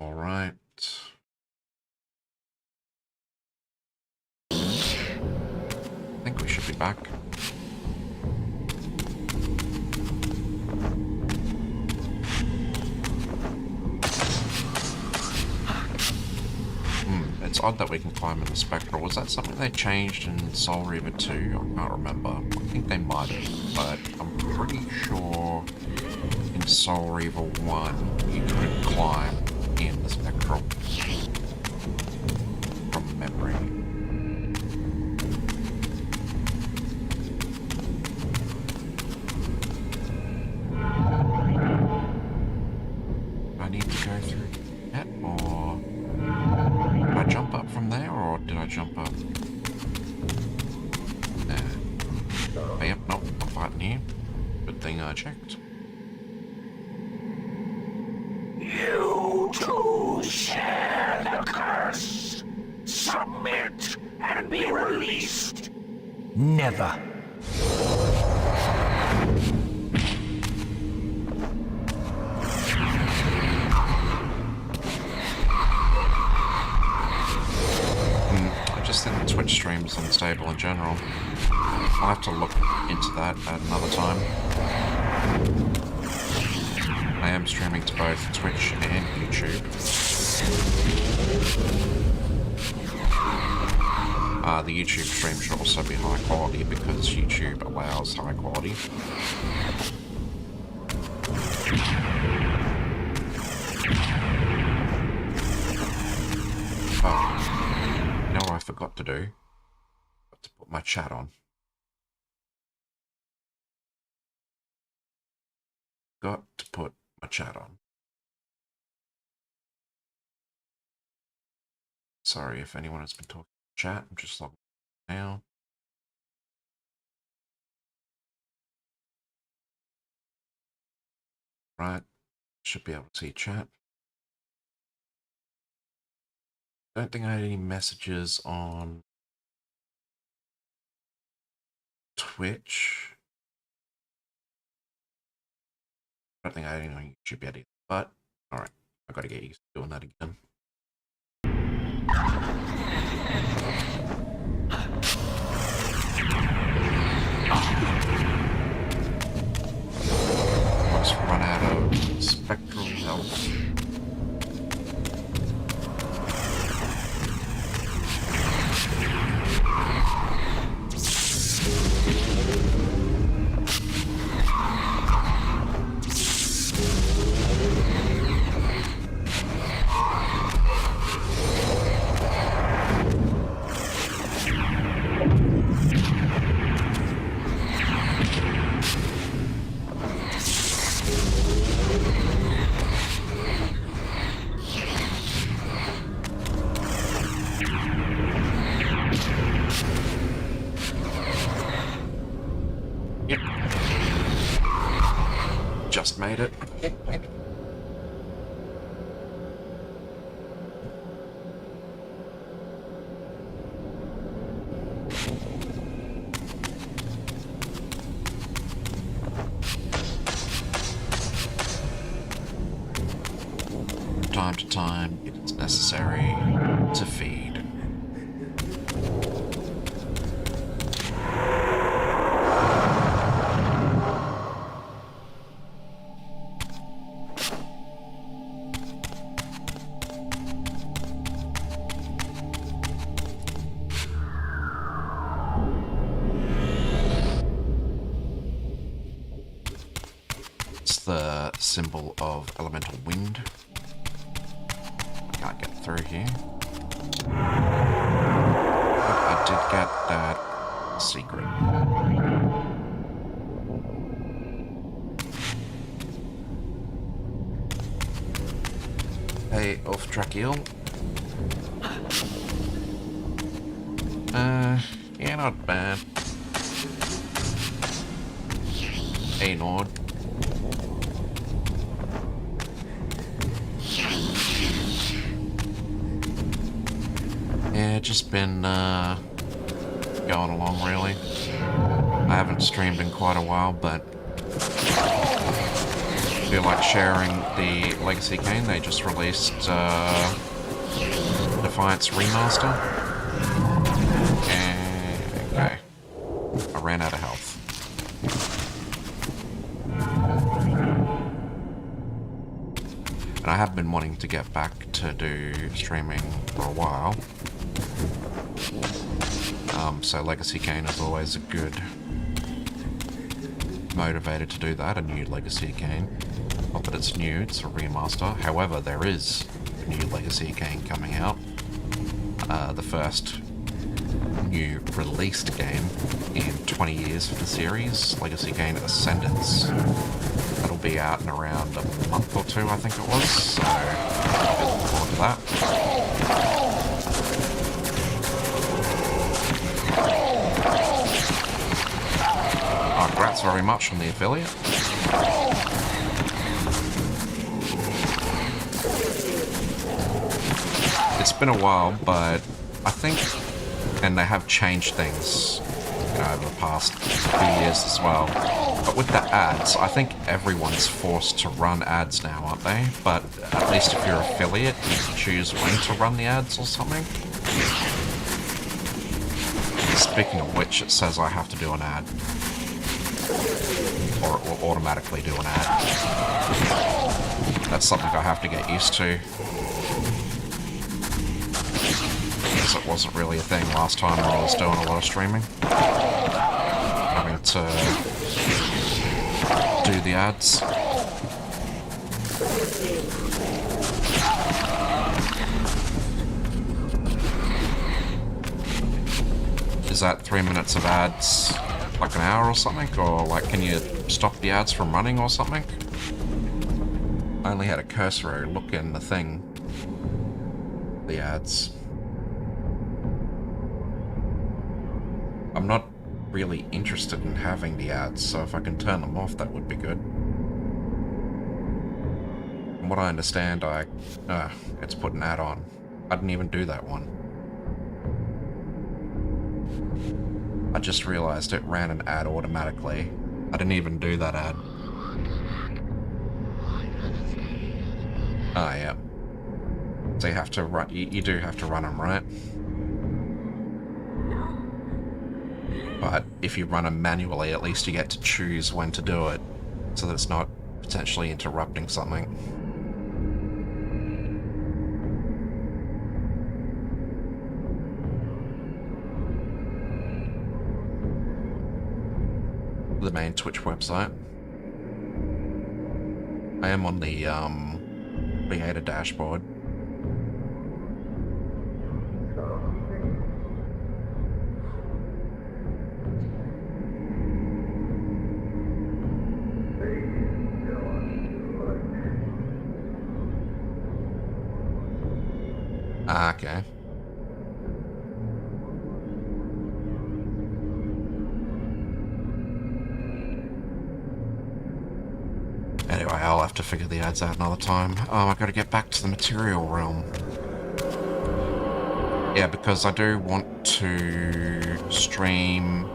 All right. I think we should be back. It's odd that we can climb in the Spectral. Was that something they changed in Soul Reaver 2? I can't remember. I think they might have, but I'm pretty sure in Soul Reaver 1 you couldn't climb in the Spectral. From memory. Do I need to go through that, or did I jump up from there, or did I jump up there? Oh, yep, nope, not fighting here. Good thing I checked. You too share the curse. Submit and be released. Never. I just think the Twitch stream is unstable in general. I'll have to look into that at another time. I am streaming to both Twitch and YouTube. The YouTube stream should also be high quality because YouTube allows high quality. Oh, you know what I forgot to do? To put my chat on. Got to put my chat on. Sorry if anyone has been talking chat. I'm just logging now. Right. Should be able to see chat. Don't think I had any messages on Twitch. I don't think I had any on YouTube yet either. But, alright. I've got to get used to doing that again. Almost run out of spectral health. Yep. Just made it. From time to time, it is necessary to feed. The symbol of elemental wind. I can't get through here. But I did get that secret. Hey, off Drakiel. Yeah, not bad. Hey, Nord. Yeah, just been going along really. I haven't streamed in quite a while, but feel like sharing the Legacy game. They just released Defiance Remaster. And okay, I ran out of health. And I have been wanting to get back to do streaming for a while. So Legacy Kane is always a good motivator to do that, a new Legacy Kane. Not that it's new, it's a remaster. However, there is a new Legacy Kane coming out. The first new released game in 20 years for the series, Legacy Kane Ascendance. That'll be out in around a month or two, I think it was, so I'll be looking forward to that. Oh, congrats very much on the affiliate. It's been a while, but I think, and they have changed things, you know, over the past few years as well. But with the ads, I think everyone's forced to run ads now, aren't they? But at least if you're affiliate, you can choose when to run the ads or something. Speaking of which, it says I have to do an ad. Or it will automatically do an ad. That's something I have to get used to. Because it wasn't really a thing last time when I was doing a lot of streaming. Having to do the ads. Is that 3 minutes of ads like an hour or something? Or like, can you stop the ads from running or something? I only had a cursory look in the thing. The ads. I'm not really interested in having the ads, so if I can turn them off, that would be good. From what I understand, it's put an ad on. I didn't even do that one. I just realized it ran an ad automatically. I didn't even do that ad. Oh, yeah. So you have to run, you do have to run them, right? But if you run them manually, at least you get to choose when to do it, so that it's not potentially interrupting something. The main Twitch website. I am on the creator dashboard. Ah, okay. Anyway, I'll have to figure the ads out another time. I gotta get back to the material realm. Yeah, because I do want to stream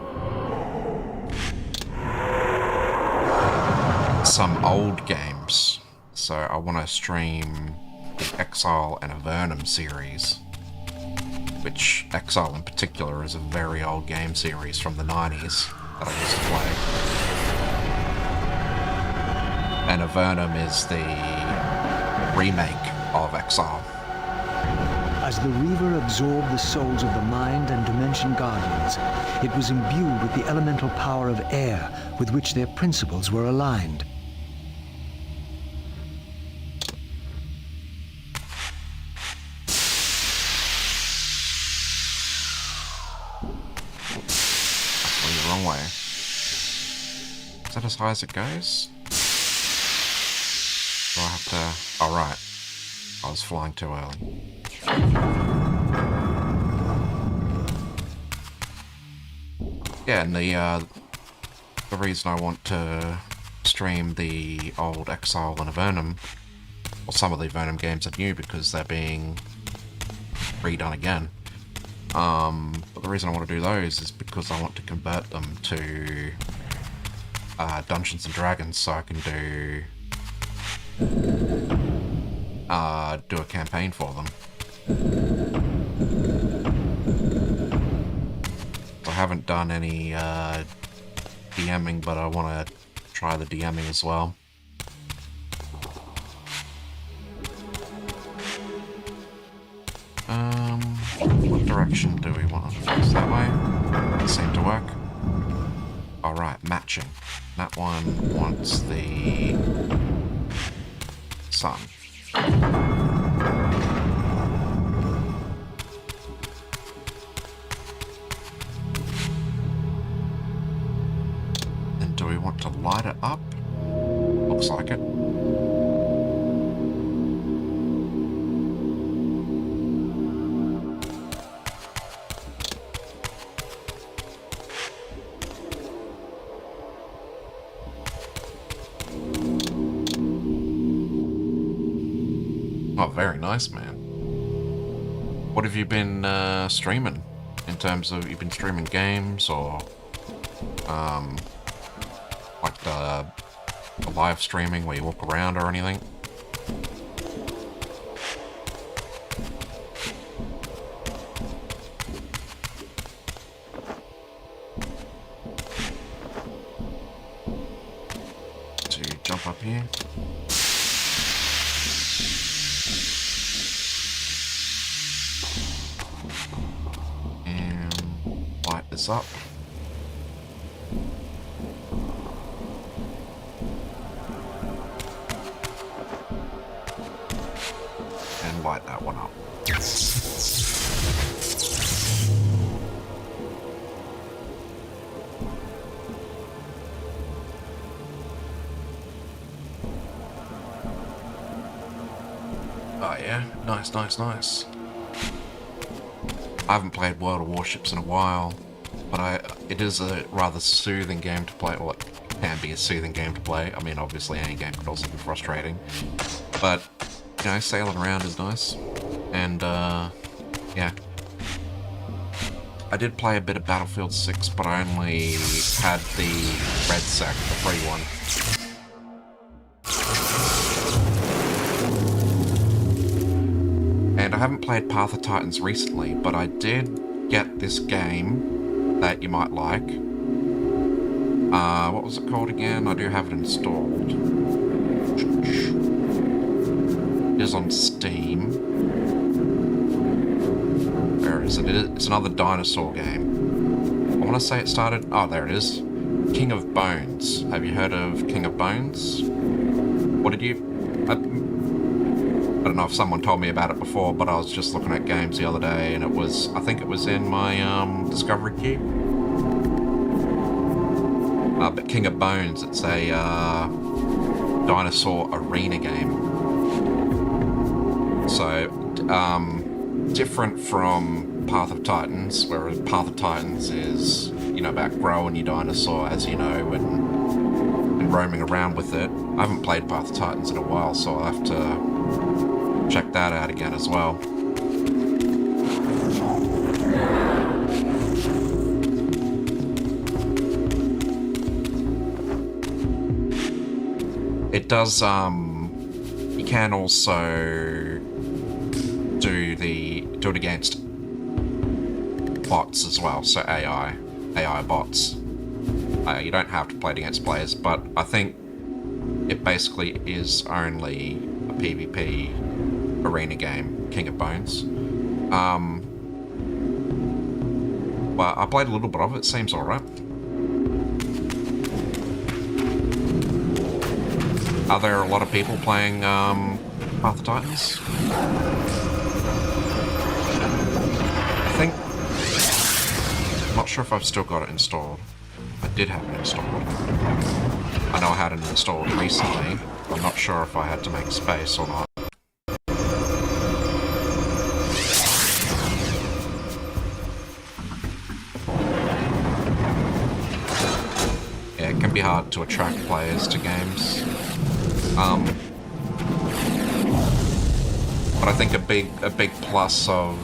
some old games. So I want to stream the Exile and Avernum series, which Exile in particular is a very old game series from the 90s that I used to play. And Avernum is the remake of Exile. As the Reaver absorbed the souls of the Mind and Dimension Guardians, it was imbued with the elemental power of air with which their principles were aligned. Wrong way. Is that as high as it goes? Do I have to... Oh, right. I was flying too early. Yeah, and the reason I want to stream the old Exile and Avernum, or some of the Avernum games are new because they're being redone again. But the reason I want to do those is because I want to convert them to Dungeons and Dragons, so I can do do a campaign for them. I haven't done any DMing, but I want to try the DMing as well. What direction do we want to face? That way? That seemed to work. Alright, matching. That one wants the sun. And do we want to light it up? Looks like it. Oh, very nice, man. What have you been streaming? In terms of, you've been streaming games or like the live streaming where you walk around or anything? To jump up here. This up. And light that one up. Oh yeah, nice, nice, nice. I haven't played World of Warships in a while. But it is a rather soothing game to play, or it can be a soothing game to play. I mean, obviously any game could also be frustrating. But, you know, sailing around is nice. And, yeah. I did play a bit of Battlefield 6, but I only had the red sec, the free one. And I haven't played Path of Titans recently, but I did get this game that you might like. What was it called again? I do have it installed. It is on Steam. Where is it? It's another dinosaur game. I want to say it started... Oh, there it is. King of Bones. Have you heard of King of Bones? What did you... I don't know if someone told me about it before, but I was just looking at games the other day, and it was... I think it was in my Discovery Cube. But King of Bones, it's a dinosaur arena game. So, different from Path of Titans, whereas Path of Titans is, you know, about growing your dinosaur, as you know, and roaming around with it. I haven't played Path of Titans in a while, so I'll have to check that out again as well. It does, you can also do it against bots as well, so AI bots. You don't have to play it against players, but I think it basically is only a PvP arena game, King of Bones. Well, I played a little bit of it, seems alright. Are there a lot of people playing Path of Titans? I think... I'm not sure if I've still got it installed. I did have it installed. I know I had it installed recently. I'm not sure if I had to make space or not. Yeah, it can be hard to attract players to games. But I think a big plus of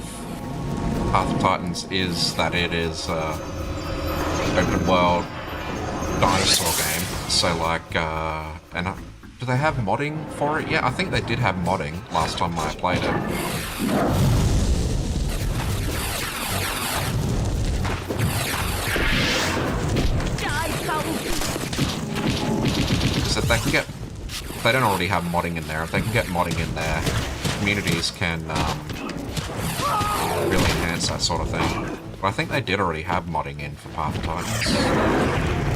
Path of Titans is that it is open world dinosaur game. So like, and Do they have modding for it? Yeah, I think they did have modding last time I played it. So if they can get... If they don't already have modding in there, if they can get modding in there, communities can really enhance that sort of thing. But I think they did already have modding in for Path of Titans.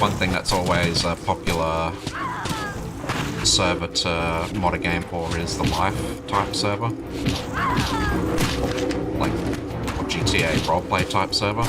One thing that's always a popular server to mod a game for is the life type server. Like a GTA roleplay type server.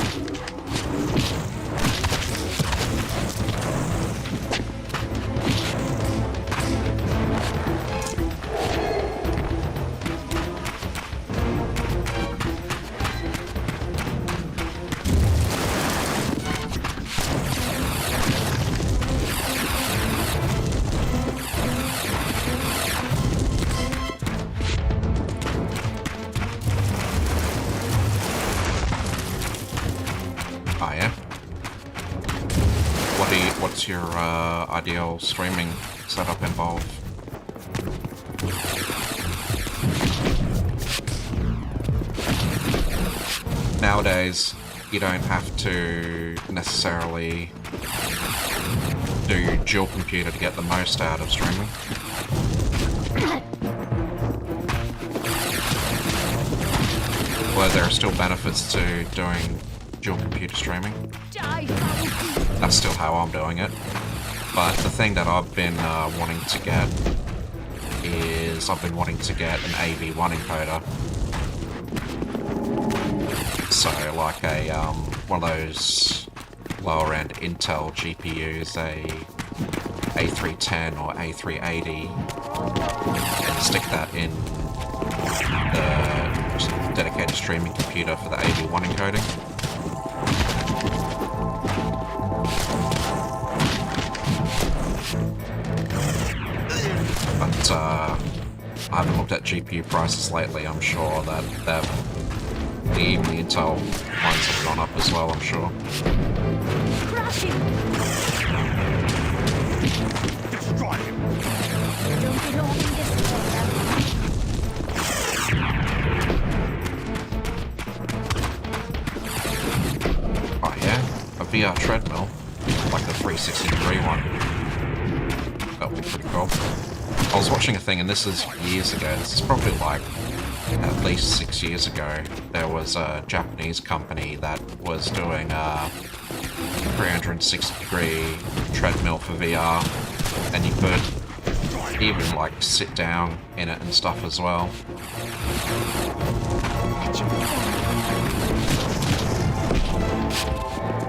What's your ideal streaming setup involve? Nowadays, you don't have to necessarily do dual computer to get the most out of streaming. Although there are still benefits to doing dual computer streaming. That's still how I'm doing it. But the thing that I've been wanting to get is I've been wanting to get an AV1 encoder. So like a one of those lower end Intel GPUs, a A310 or A380, and stick that in the dedicated streaming computer for the AV1 encoding. But I haven't looked at GPU prices lately. I'm sure that even the Intel ones have gone up as well, I'm sure. Oh yeah, a VR treadmill, like the 360-degree one. That would be pretty cool. I was watching a thing, and this is years ago, this is probably like at least 6 years ago. There was a Japanese company that was doing a 360-degree treadmill for VR, and you could even like sit down in it and stuff as well.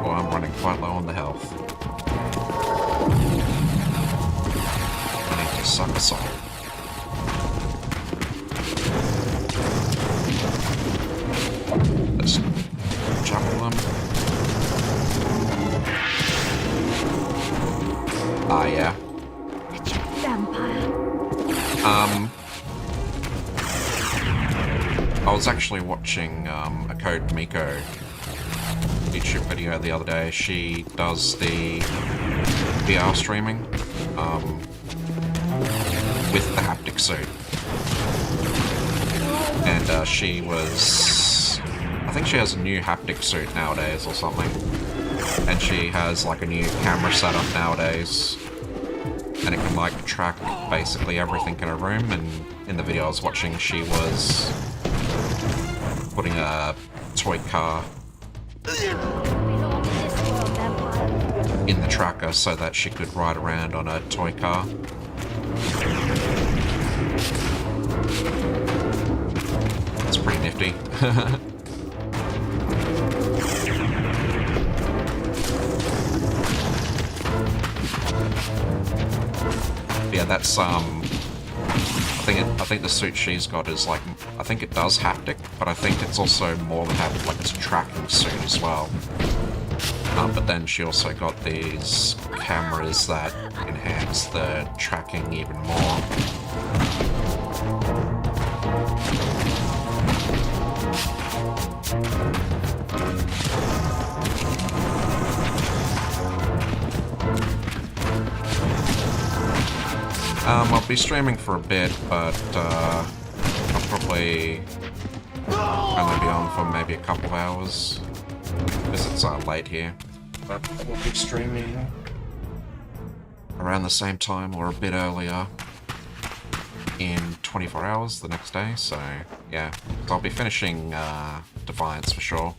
Oh, I'm running quite low on the health. Suck us all. Let's juggle them. Ah, yeah. I was actually watching a Code Miko YouTube video the other day. She does the VR streaming. With the haptic suit. And she was... I think she has a new haptic suit nowadays or something. And she has like a new camera setup nowadays. And it can like track basically everything in a room. And in the video I was watching, she was putting a toy car in the tracker so that she could ride around on a toy car. It's pretty nifty. Yeah, that's I think the suit she's got is like, I think it does haptic, but I think it's also more than haptic, like it's a tracking suit as well. But then she also got these cameras that enhance the tracking even more. be streaming for a bit, but I'll probably only be on for maybe a couple of hours, because it's late here. But I will be streaming around the same time or a bit earlier in 24 hours the next day, so yeah. So I'll be finishing Defiance for sure.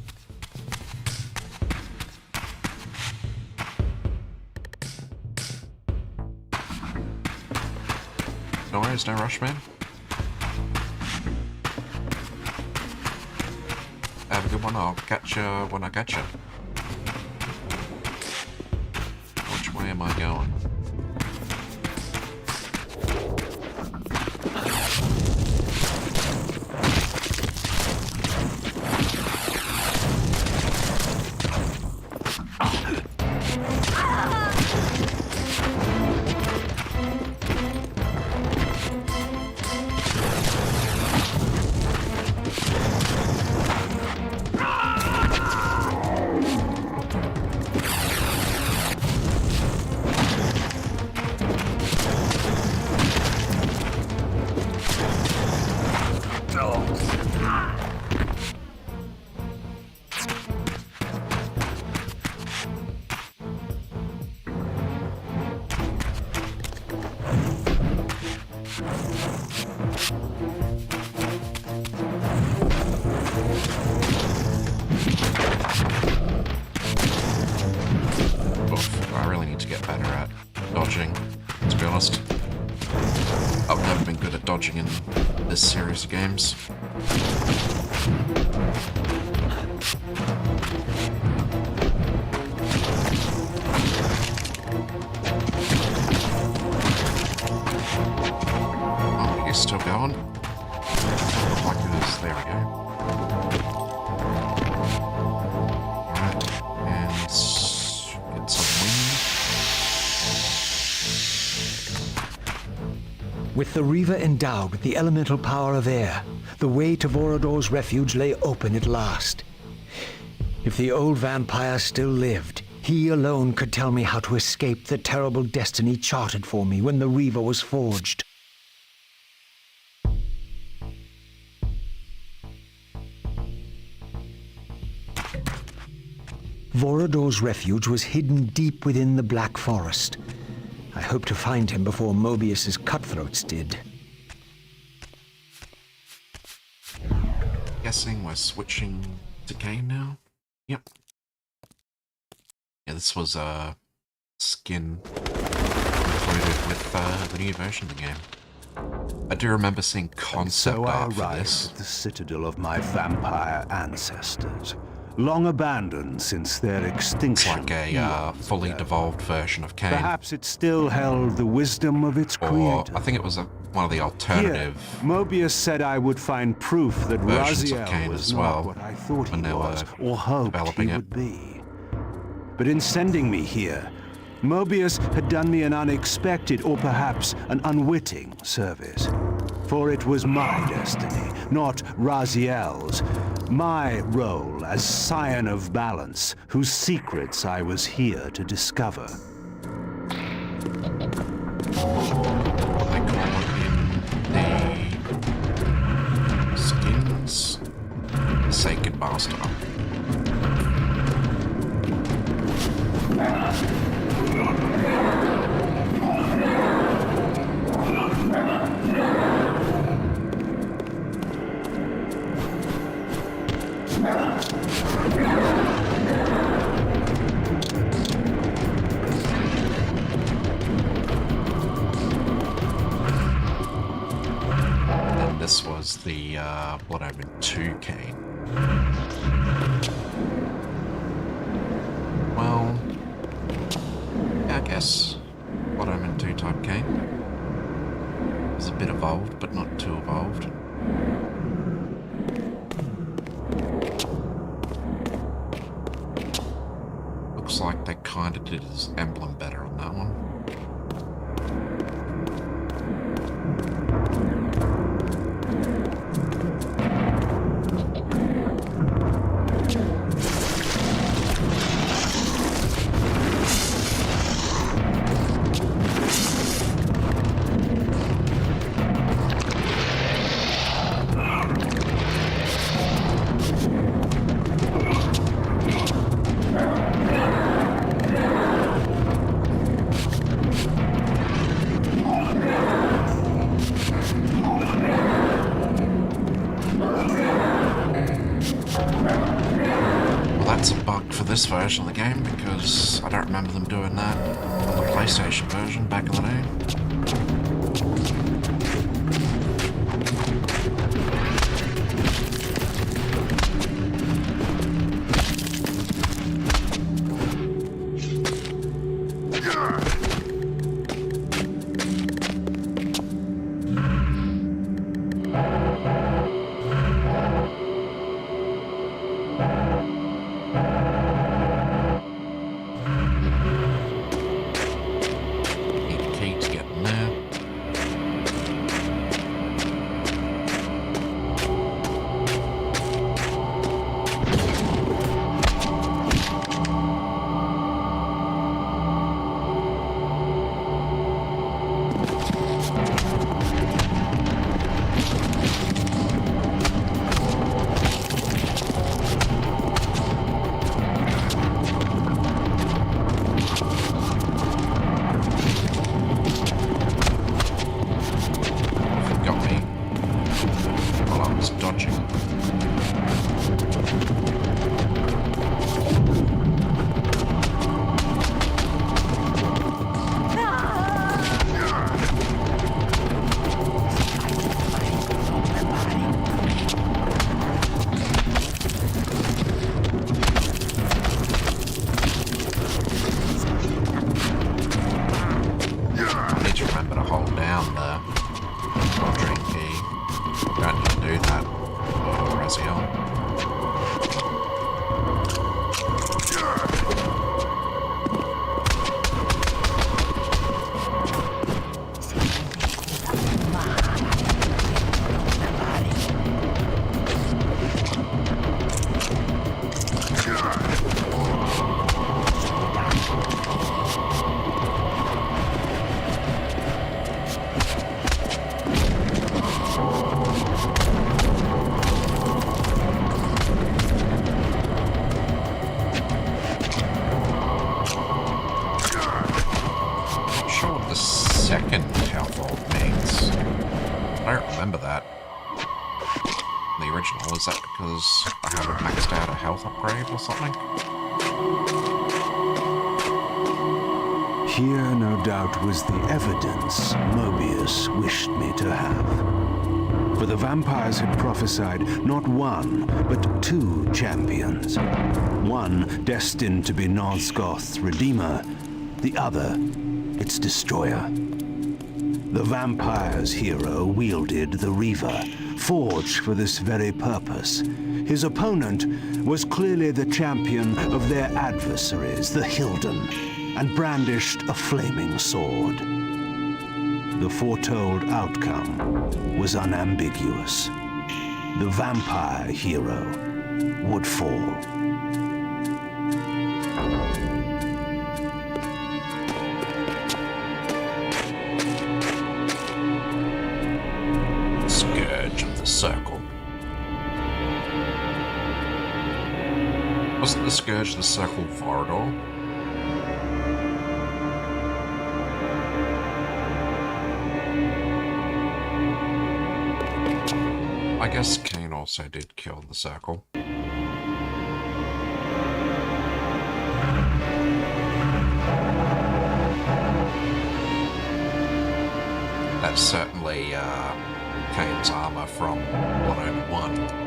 No worries, no rush, man. Have a good one, I'll catch you when I catch you. Which way am I going? I really need to get better at dodging, to be honest. I've never been good at dodging in this series of games. Oh, he's still going. Looked like it was, there we go. With the Reaver endowed with the elemental power of air, the way to Vorador's refuge lay open at last. If the old vampire still lived, he alone could tell me how to escape the terrible destiny charted for me when the Reaver was forged. Vorador's refuge was hidden deep within the Black Forest. I hope to find him before Mobius's cutthroats did. Guessing we're switching to Kain now? Yep. Yeah, this was a skin included with the new version of the game. I do remember seeing concept art for this. At the citadel of my vampire ancestors, long abandoned since their It's extinction. like a fully devolved version of Kain. Perhaps it still held the wisdom of its Or creator. I think it was one of the alternative Here, Mobius said I would find proof that versions of Raziel Kain was as not well, what I thought he when they were was, or hoped developing he it. would be. But in sending me here, Mobius had done me an unexpected, or perhaps an unwitting service. For it was my destiny, not Raziel's. My role as Scion of Balance, whose secrets I was here to discover. What they call it in the skins? Sacred Master. And this was the Blood Omen 2 Kain. Well, yeah, I guess Blood Omen 2 type Kain was a bit evolved, but not too evolved. Looks like they kind of did his emblem better on that one. that's a bug for this version of the game because I don't remember them doing that on the PlayStation version back in the day. Is that because I haven't maxed out a health upgrade or something? Here, no doubt, was the evidence Mobius wished me to have. For the vampires had prophesied not one, but two champions. One destined to be Nosgoth's redeemer, the other its destroyer. The vampire's hero wielded the Reaver, forged for this very purpose. His opponent was clearly the champion of their adversaries, the Hilden, and brandished a flaming sword. The foretold outcome was unambiguous. The vampire hero would fall. Circle. Wasn't the Scourge the Circle Vorador? I guess Kane also did kill the Circle. That's certainly Kane's armor from 101.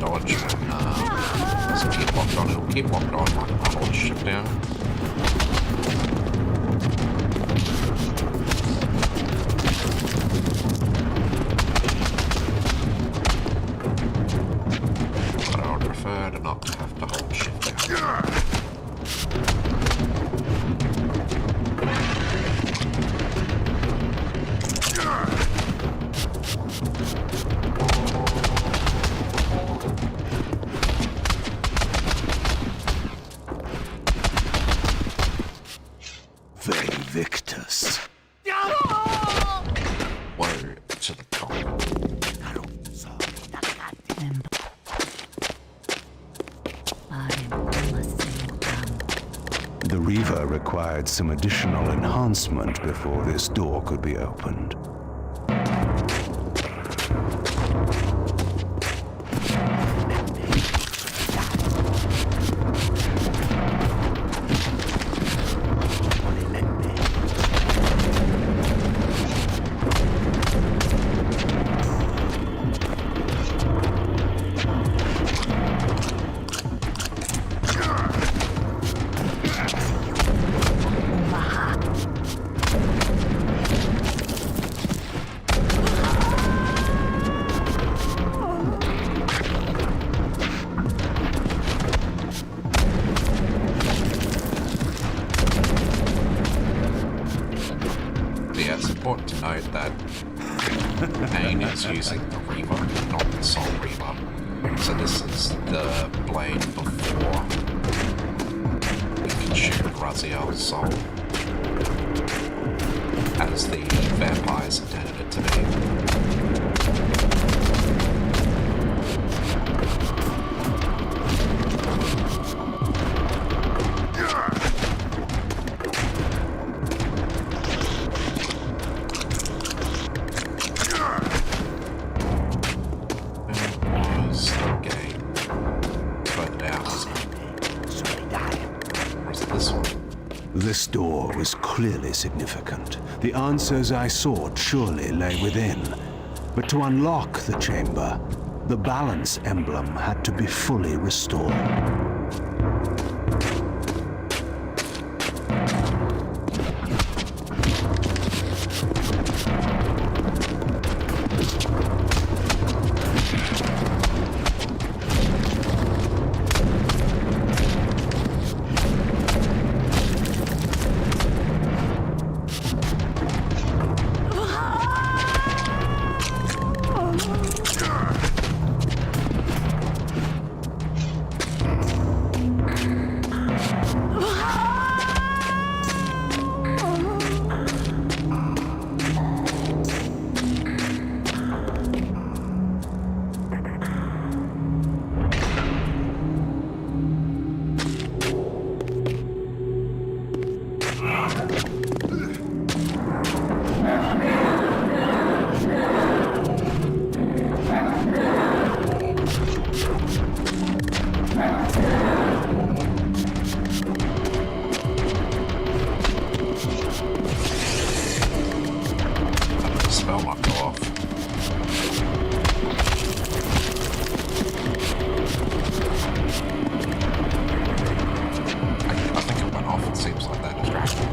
dodge. Doesn't keep locked on. It'll keep locked on like I hold shit down. But I would prefer to not have to hold shit down. Victus. Woe to the top. The Reaver required some additional enhancement before this door could be opened. It's important to note that Kane is using the Reaver, not the Soul Reaver. So this is the blade before you can shoot Raziel's soul, as the vampires intended it to be. This door was clearly significant. The answers I sought surely lay within. But to unlock the chamber, the balance emblem had to be fully restored. Spell might go off. I think it went off. It seems like that distraction.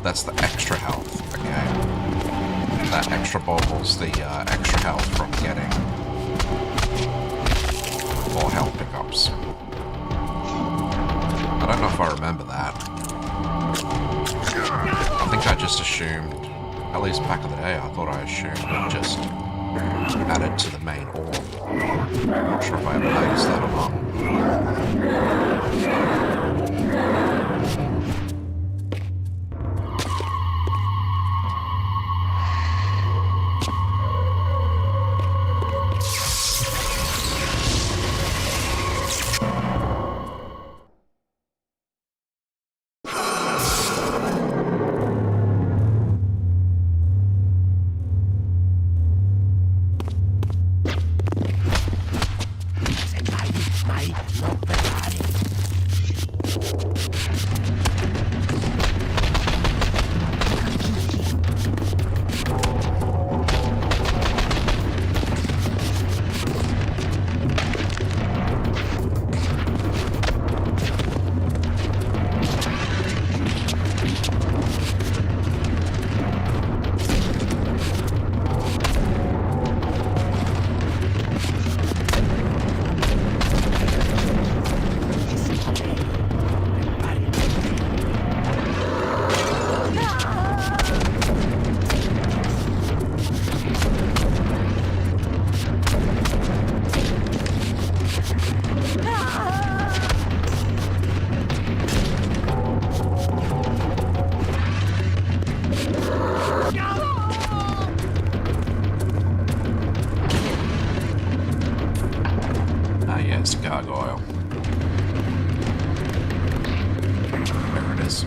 That's the extra health, okay. That extra bottle's the extra health from getting more health pickups. I don't know if I remember that. I think I just assumed, at least back in the day, I thought I assumed it just added to the main orb. I'm not sure if I ever noticed that or not. guys.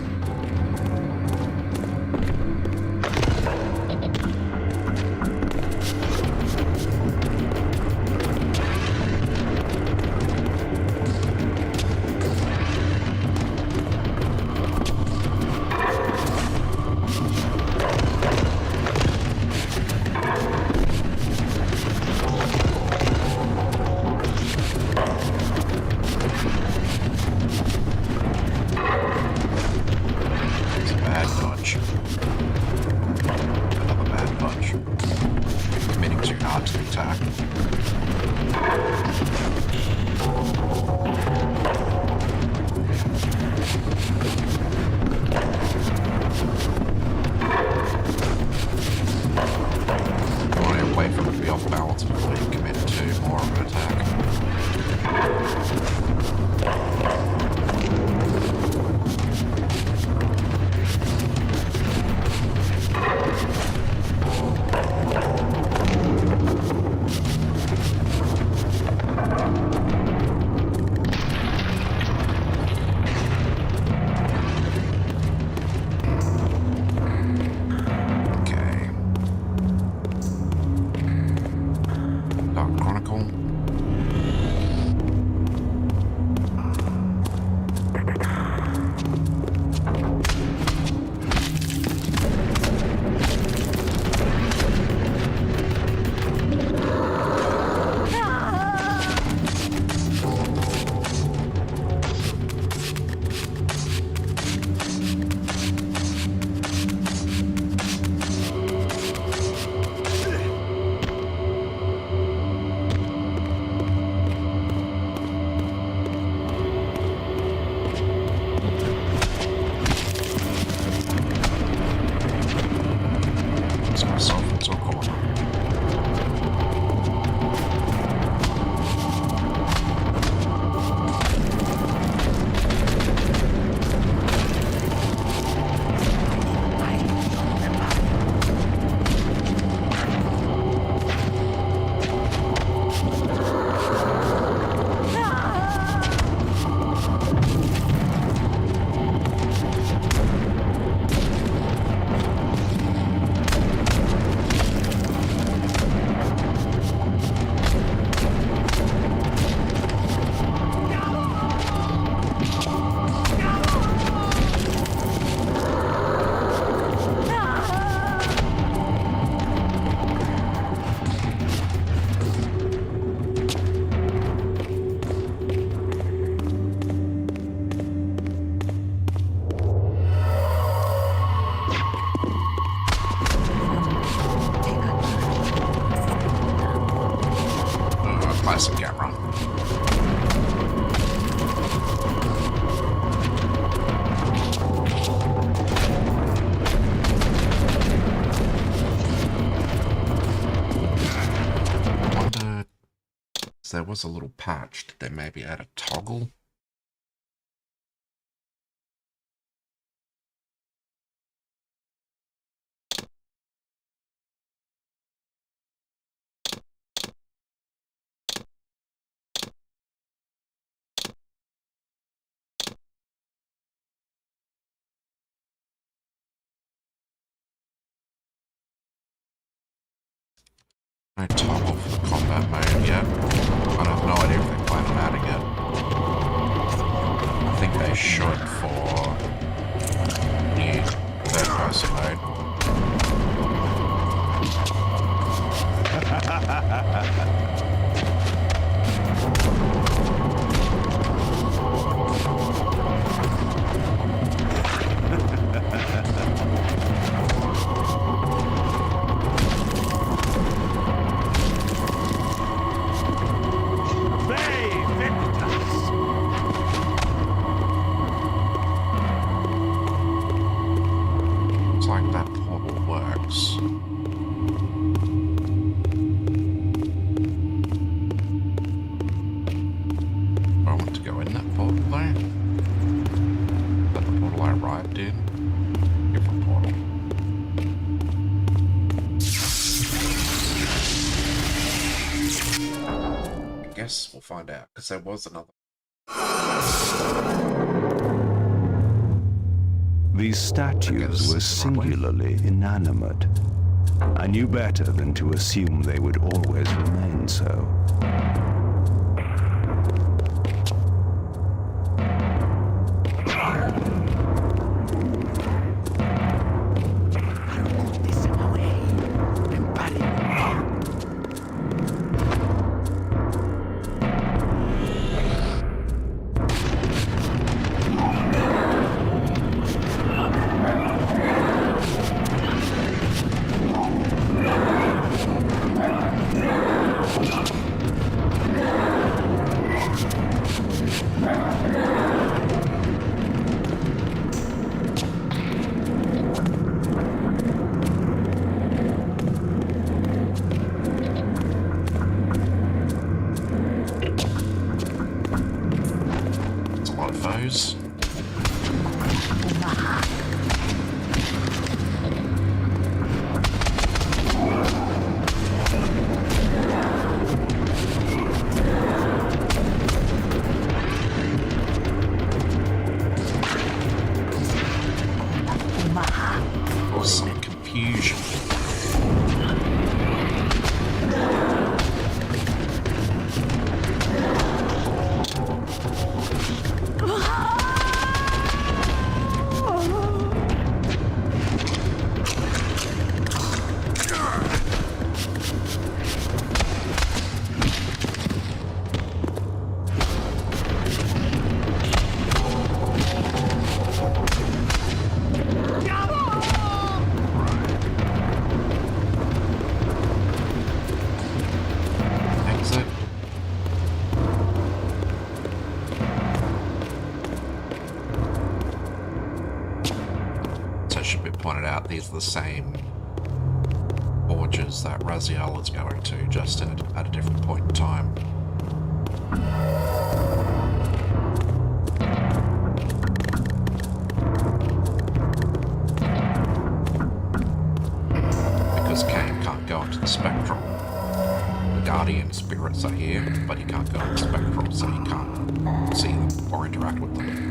Classic camera. I wonder if there was a little patch. Did they maybe add a toggle? No toggle for the combat mode yet. I have no idea if they plan on adding it. I think they should for new third-person mode. Looks like that portal works. I want to go in that portal though. Is that the portal I arrived in? Different portal. I guess we'll find out, because there was another. These statues were singularly inanimate. I knew better than to assume they would always remain so. Foes. Or some confusion. Exit. So it should be pointed out, these are the same forges that Raziel is going to, just at a different point in time. Because Cain can't go into the Spectral. The Guardian spirits are here, but he can't go into the Spectral, so he can't see them or interact with them.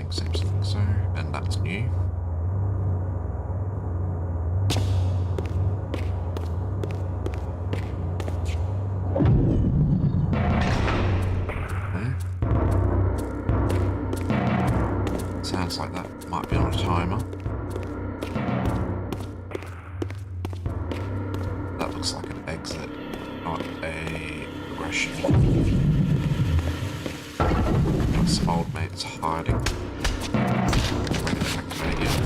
everything seems to think so, and that's new. Sounds like that might be on a timer. That looks like an exit, not a progression. Got some old mates hiding. Ready to activate again.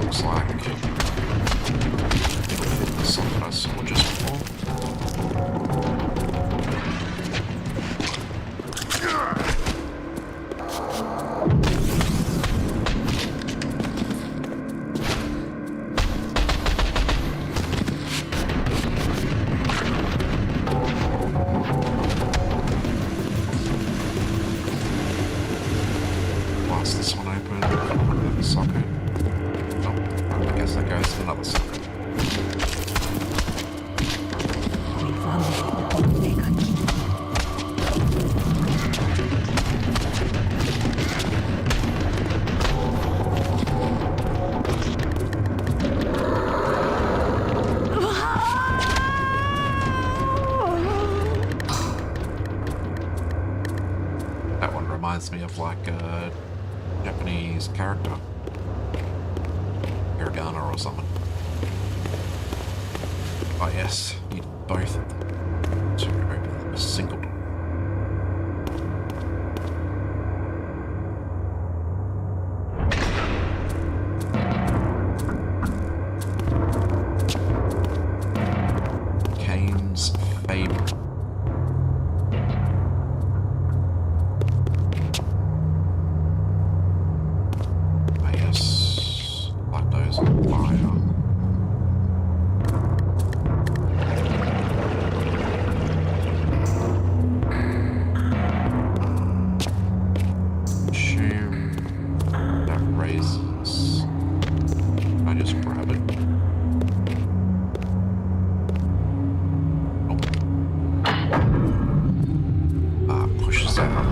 Looks like something I saw just before. This one open, socket. Oh, I guess that goes to another socket. That one reminds me of like Japanese character, Hiragana or something. Oh yes, need both of them to open a single door. Kane's favorite. I just grab it. Pushes out.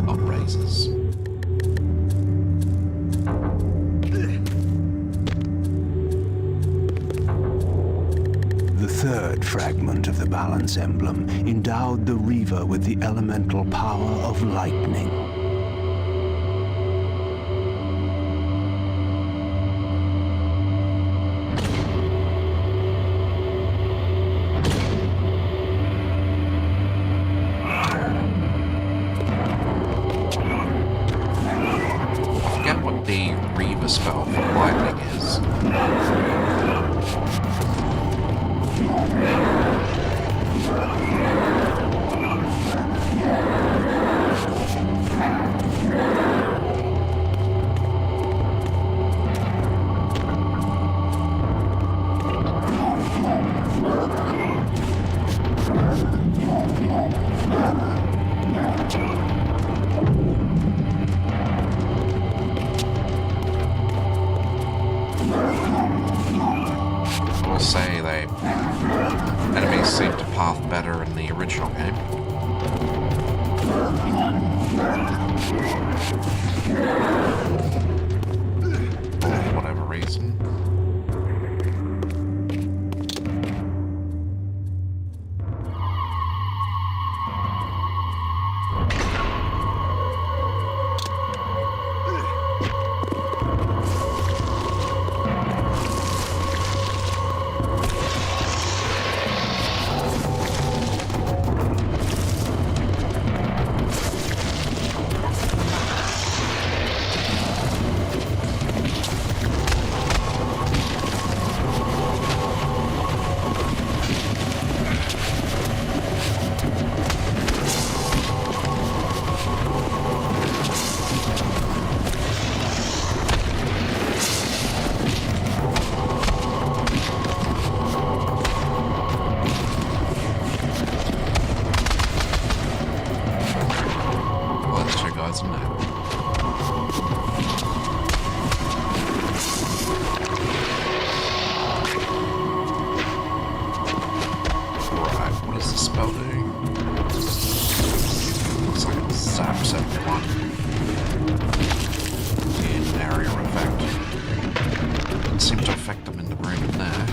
Not raises. The third fragment of the balance emblem endowed the Reaver with the elemental power of lightning. The Reaver spell for lightning is. We'll say enemies seem to path better in the original game. For whatever reason. didn't seem to affect them in the room in there.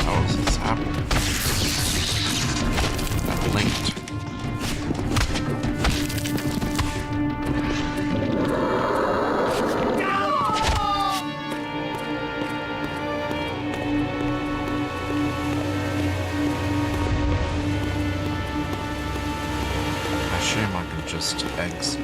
Oh, is this happening? That linked. I assume I can just exit.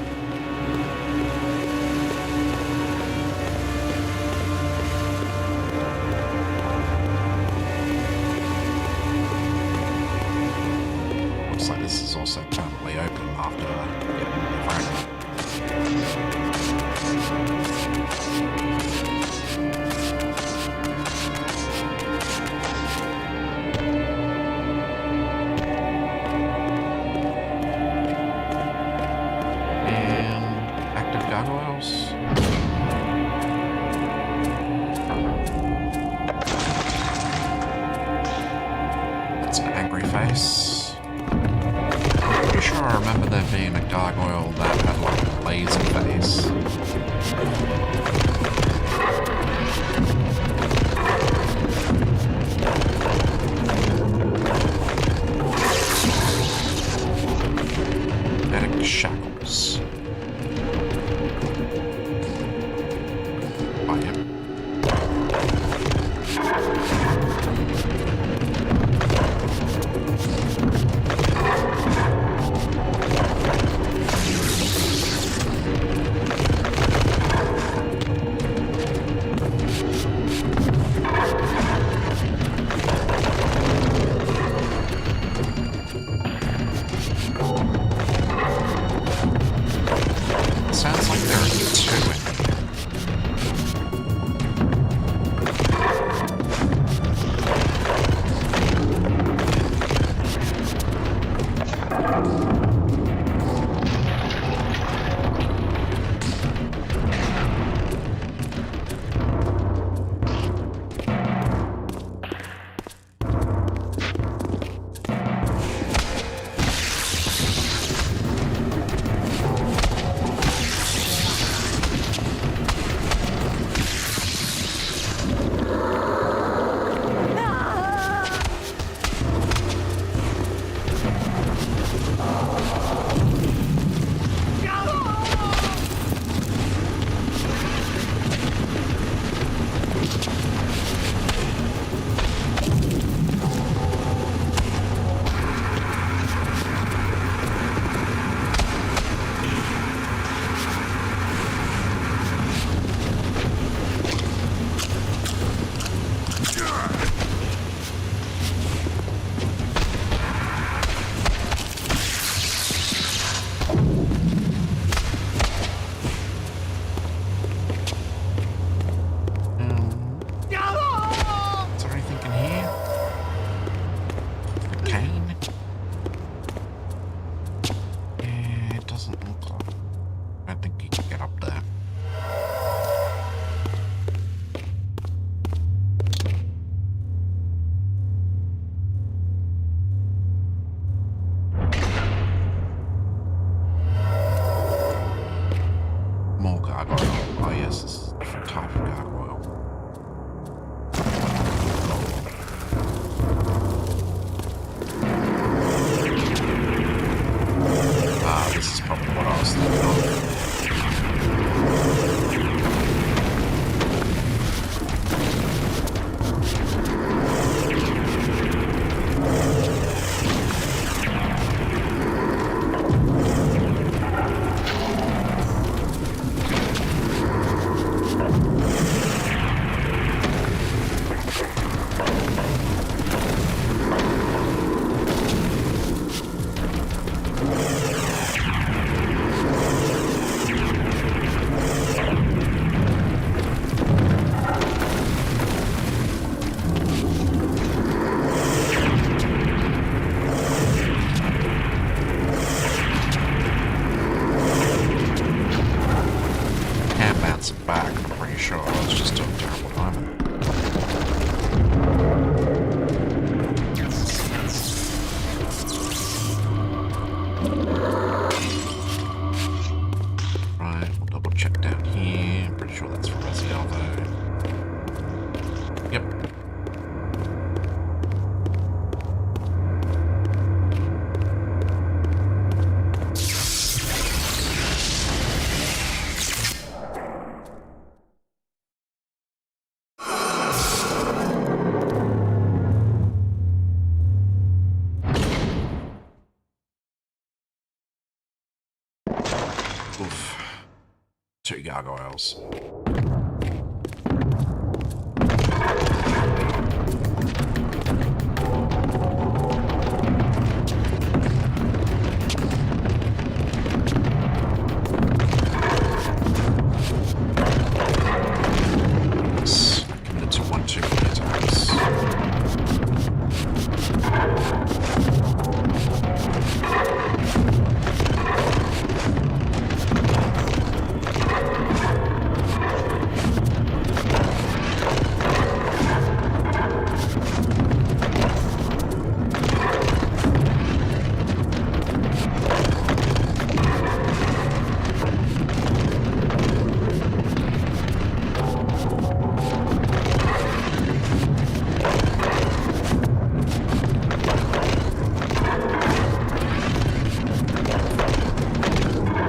Looks like this is also permanently open after getting the fragment. And active gargoyles. That's an angry face. Pretty sure I remember there being a gargoyle that had like a laser face. Medic shackles. Oh, yep. Sounds like there are two in here. Is there anything in here? A cane? Yeah, it doesn't look like. I don't think you can get up there. More gargoyle. Oh yes, this is a different type of gargoyle. Ah, this is probably what I was thinking of. bounce it back, I'm pretty sure. It's just a terrible timing. Right, we'll double check down here. I'm pretty sure that's from Raziel though. Yep. Oof. 2 gargoyles. Yes. Committed to 1 too many attacks.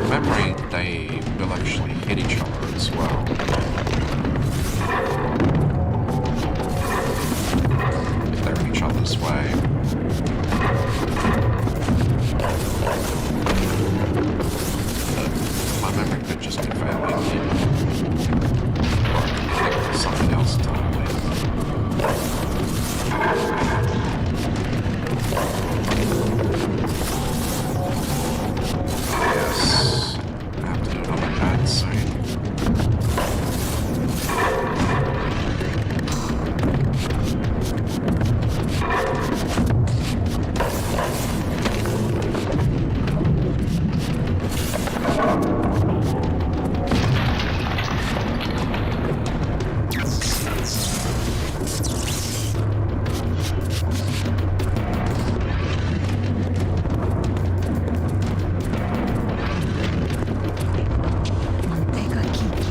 Memory, they will actually hit each other as well. If they're in each other's way. But my memory could just be failing here. Or I could think of something else entirely. Yes. I have to do it on my pad soon. Manteca Kiki.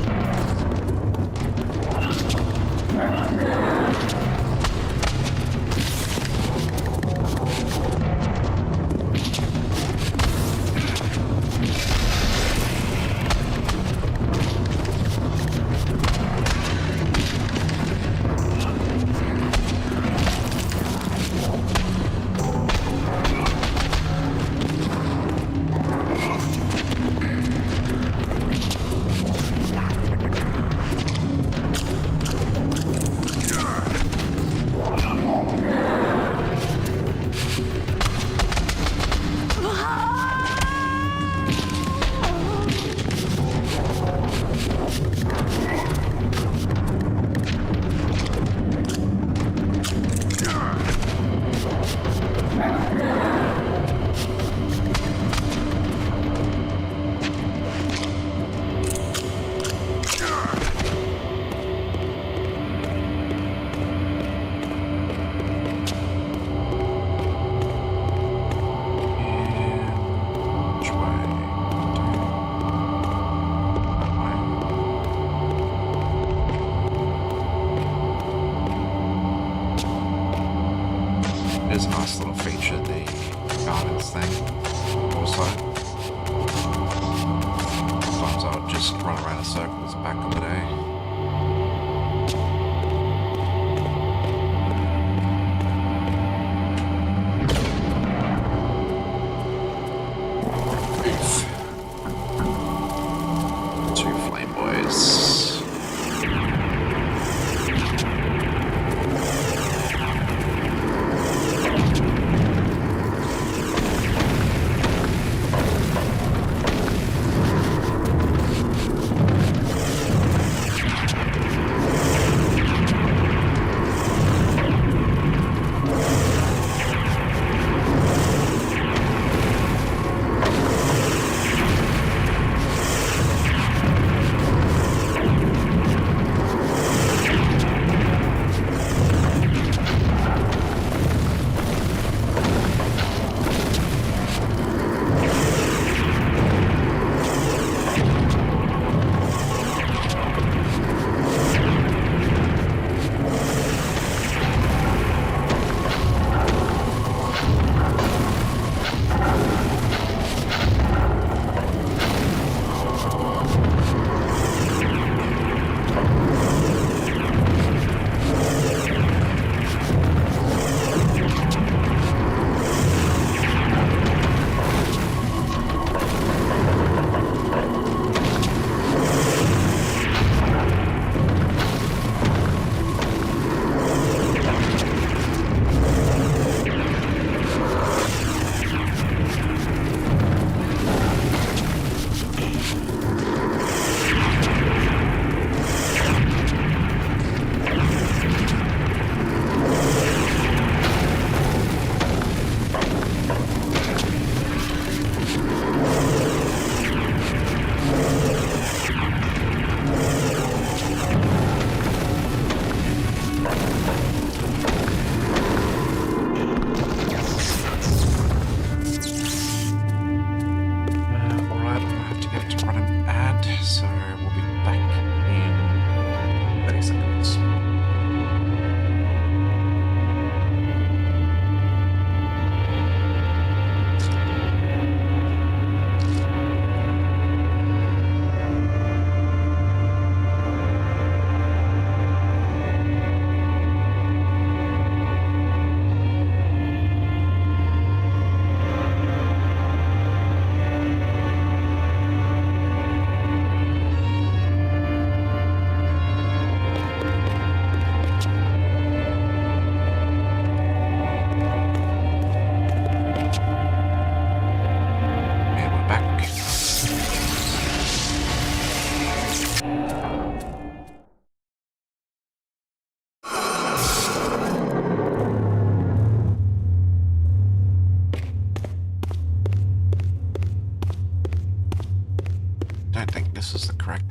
Which way? That way. It is a nice little feature, the gardens thing. Also, sometimes I would just run around in circles back in the day. Oof. 2 flame boys.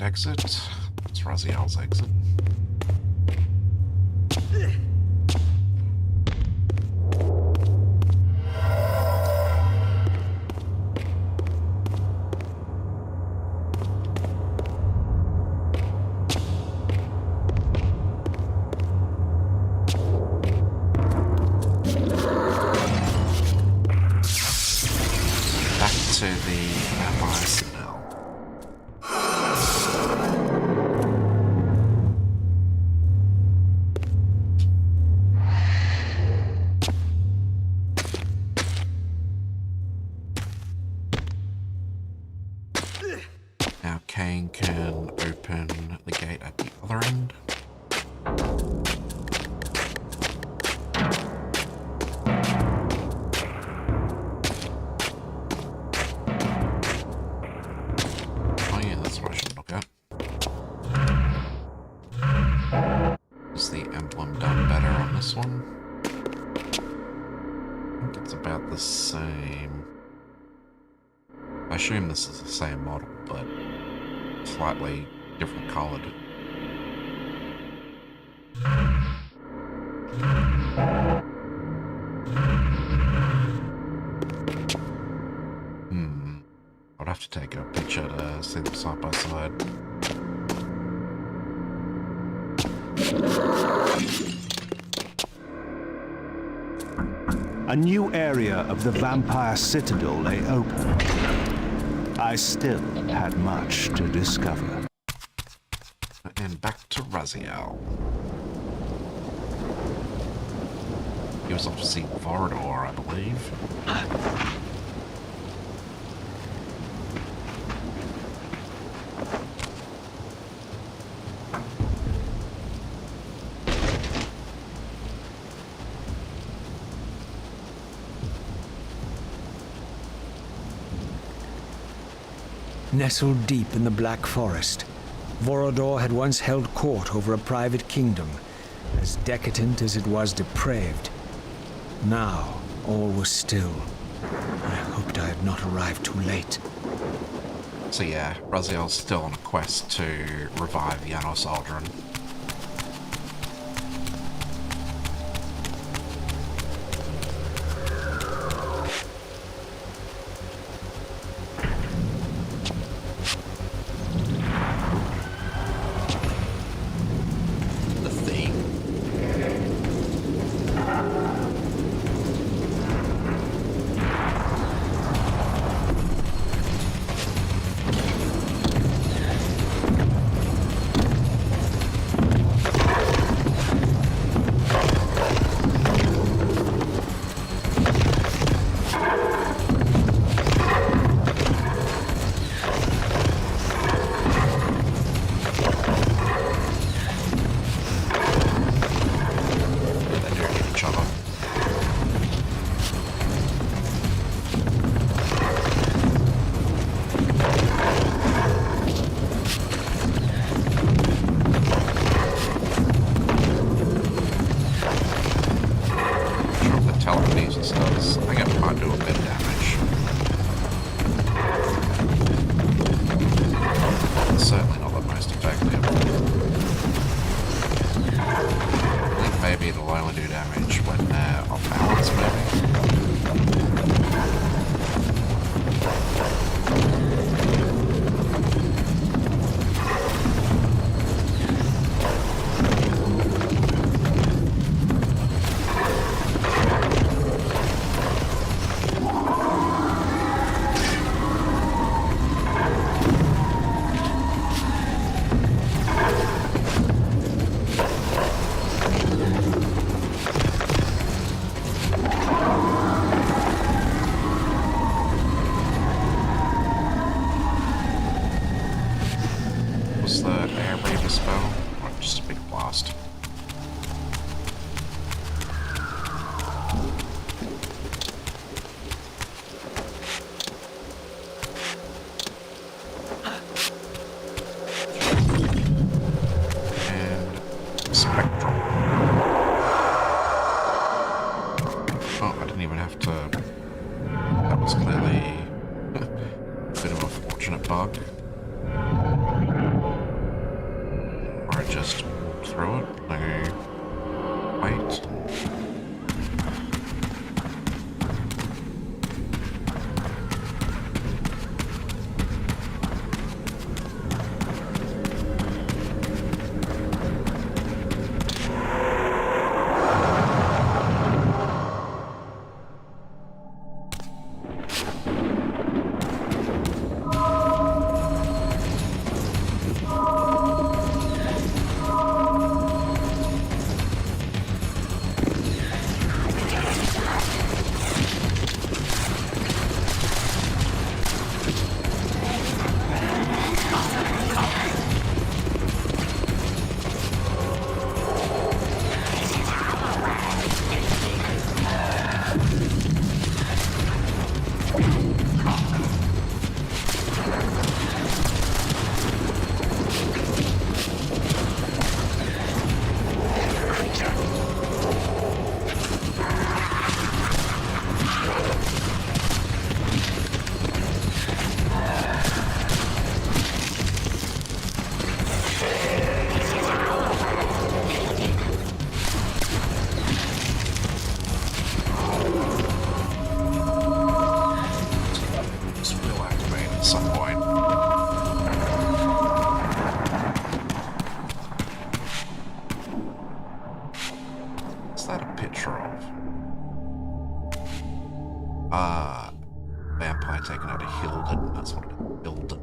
exit. It's Raziel's exit. Back to the Vampire Citadel. Now Kane can open the gate at the other end. Oh yeah, that's what I should look at. Is the emblem done better on this one? I think it's about the same. I assume this is the same model, but slightly different colored. I'd have to take a picture to see them side by side. A new area of the Vampire Citadel lay open. I still had much to discover. And back to Raziel. He was off to see Vorador, I believe. Nestled deep in the Black Forest, Vorador had once held court over a private kingdom, as decadent as it was depraved. Now, all was still. I hoped I had not arrived too late. So yeah, Raziel's still on a quest to revive Janos Aldrin. The theme. They do hit each other. Sure what the telekinesis does. I think it might do a bit of damage. Certainly not the most effective. I think maybe it'll only do damage when they're off balance, maybe. Was the Air Reaver spell? Or just a big blast? And Spectral. Oh, I didn't even have to. That was clearly a bit of a fortunate bug. just walk through it? No. Wait. Vampire taken out of Hilden. That's what it is. Hilden.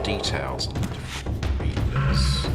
Details on the different readers.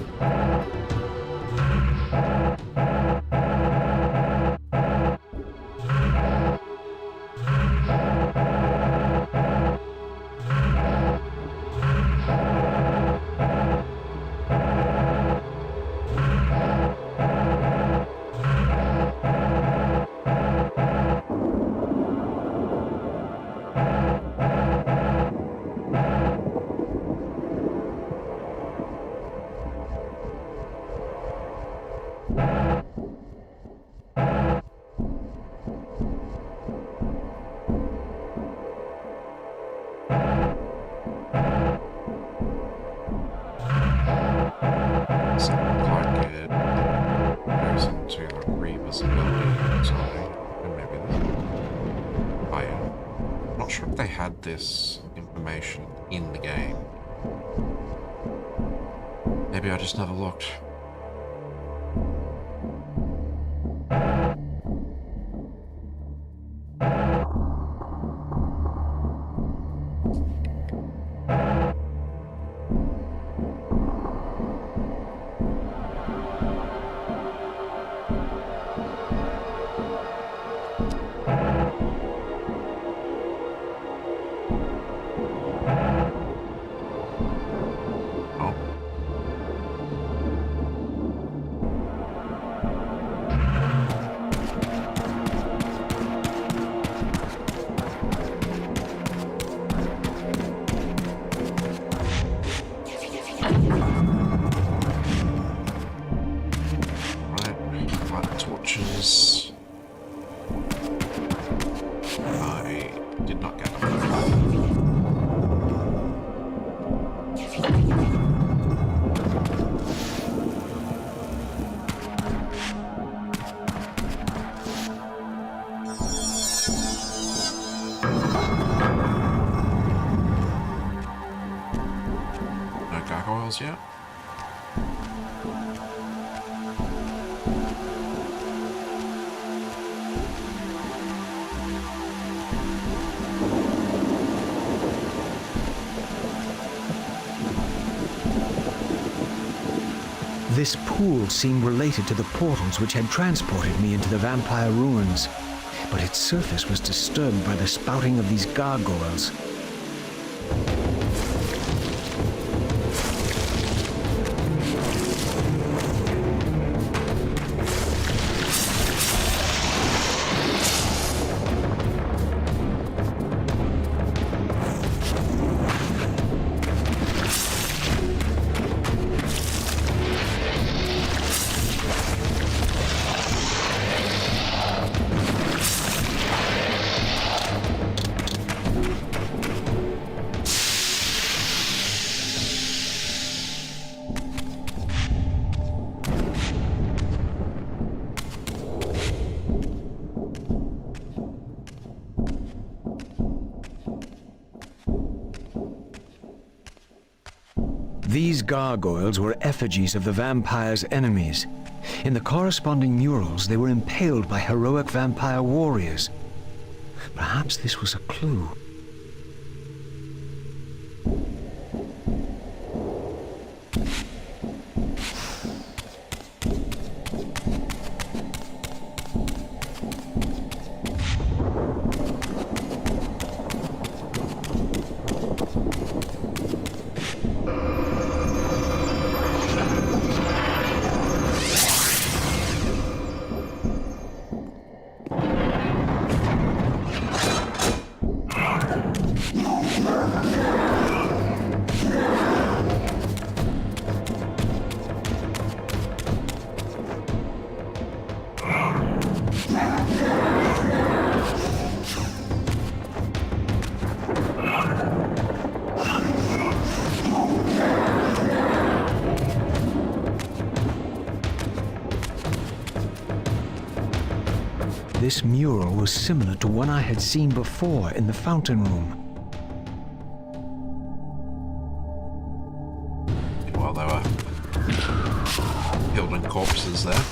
This information in the game. Maybe I just never looked. Light torches. I did not get them. No gargoyles yet? This pool seemed related to the portals which had transported me into the vampire ruins, but its surface was disturbed by the spouting of these gargoyles. These gargoyles were effigies of the vampire's enemies. In the corresponding murals, they were impaled by heroic vampire warriors. Perhaps this was a clue. This mural was similar to one I had seen before in the fountain room. While they were building corpses there.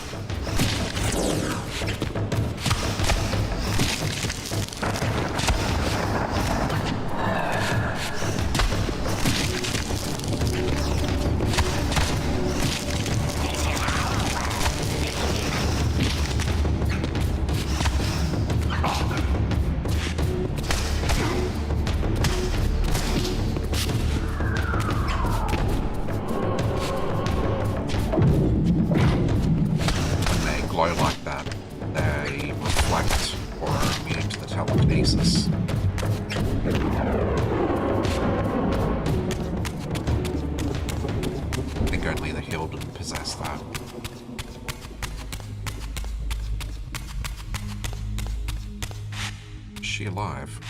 Glow like that, they reflect or are immune to the telekinesis. I think only the Hilden possess that. Is she alive?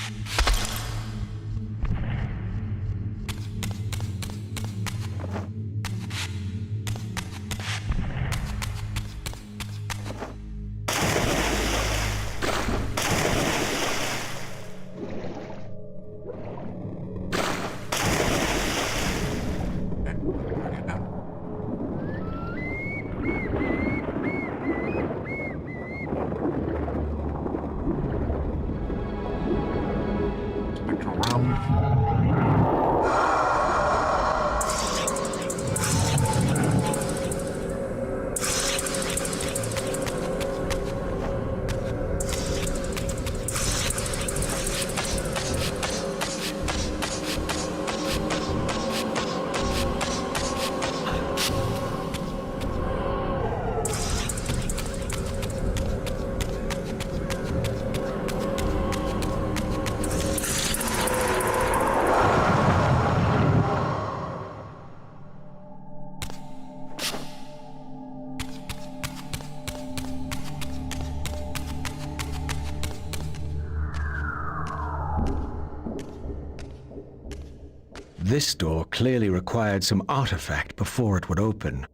This door clearly required some artifact before it would open.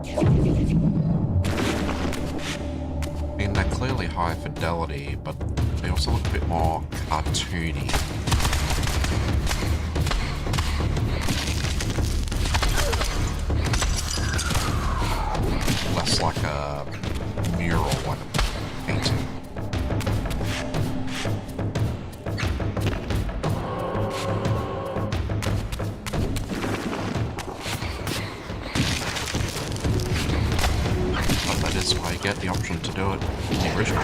I mean, they're clearly high fidelity, but they also look a bit more cartoony. Less like a mural, like a painting. But that is why you get the option to do it in the original.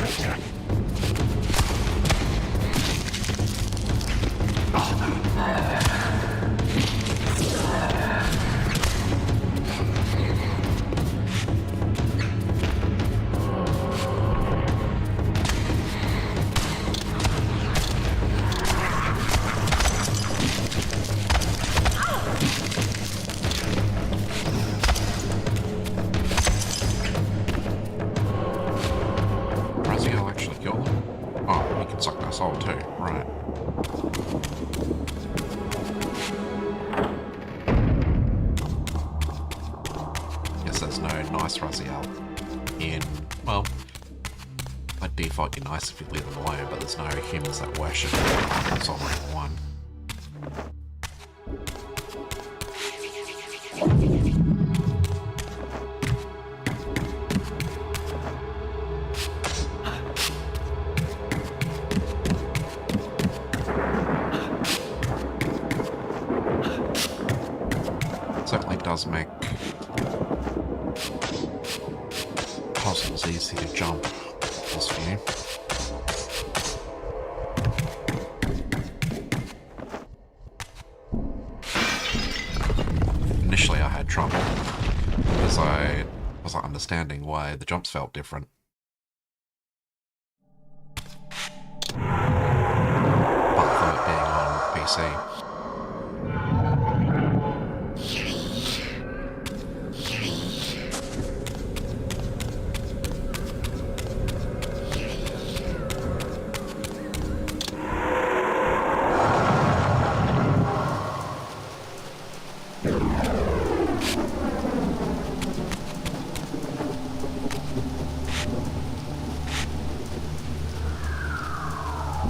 Raziel actually kill them? Oh, he can suck their soul too, right. Guess there's no nice Raziel in, well, by default you're nice if you leave them alone, but there's no humans that worship Soul Reaver 1. Certainly does make puzzles easy to jump this view. Initially I had trouble because I wasn't understanding why the jumps felt different. But for it being on PC.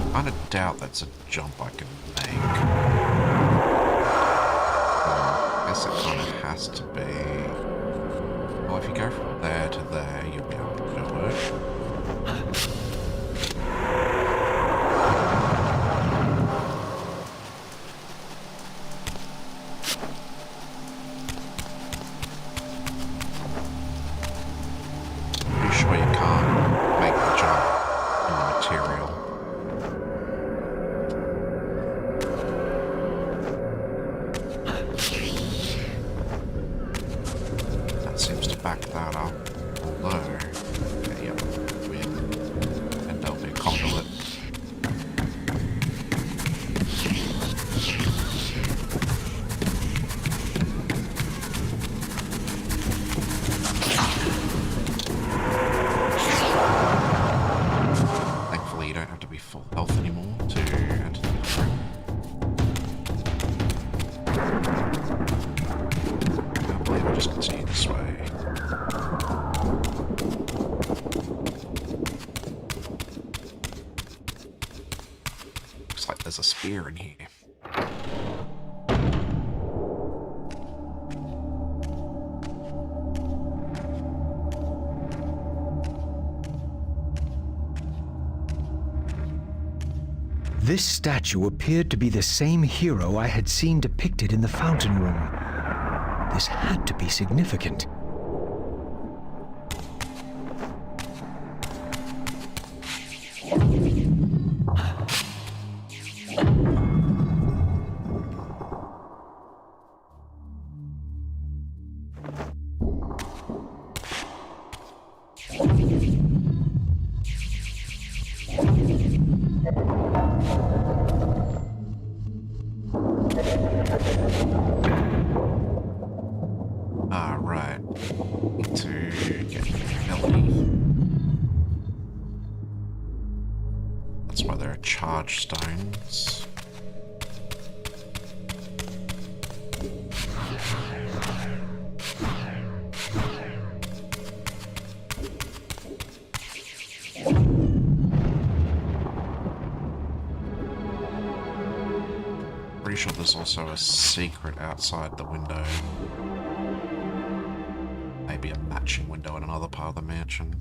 I kind of doubt that's a jump I can make. I guess it kind of has to be... Well, if you go from there to there, you'll be able to do it. Pretty sure you can't make the jump in the material. That seems to back that up. Although, okay, yep, win. And there'll be a conduit. Thankfully, you don't have to be full health anymore to enter the room. I believe I'll just continue this way. Looks like there's a spear in here. This statue appeared to be the same hero I had seen depicted in the fountain room. This had to be significant. Ah, right. Need to get melody. That's why there are charge stones. Pretty sure there's also a secret outside the window. Maybe a matching window in another part of the mansion.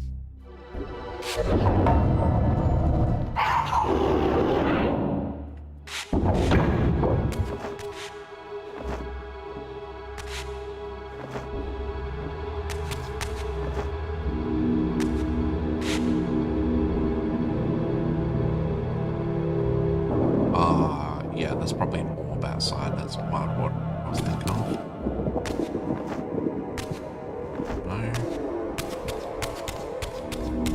Yeah, there's probably an orb outside. That's what I was thinking of. No.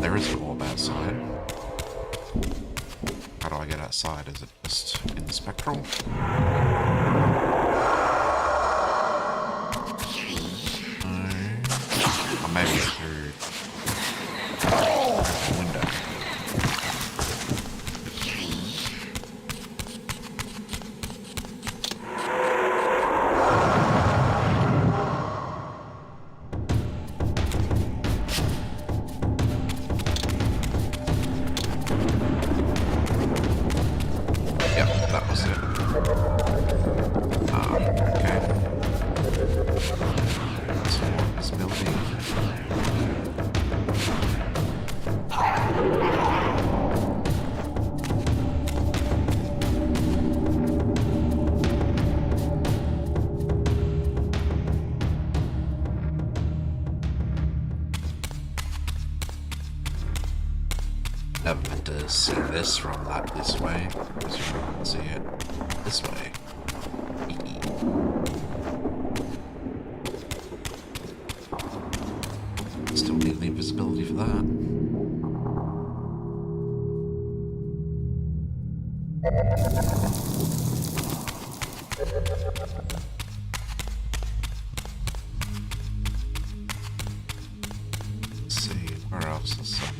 There is an orb outside. How do I get outside? Is it just in the spectral? No. Or maybe through the window. Never meant to see this from this way, because you can see it this way. Still need the invisibility for that. Let's see, where else is some?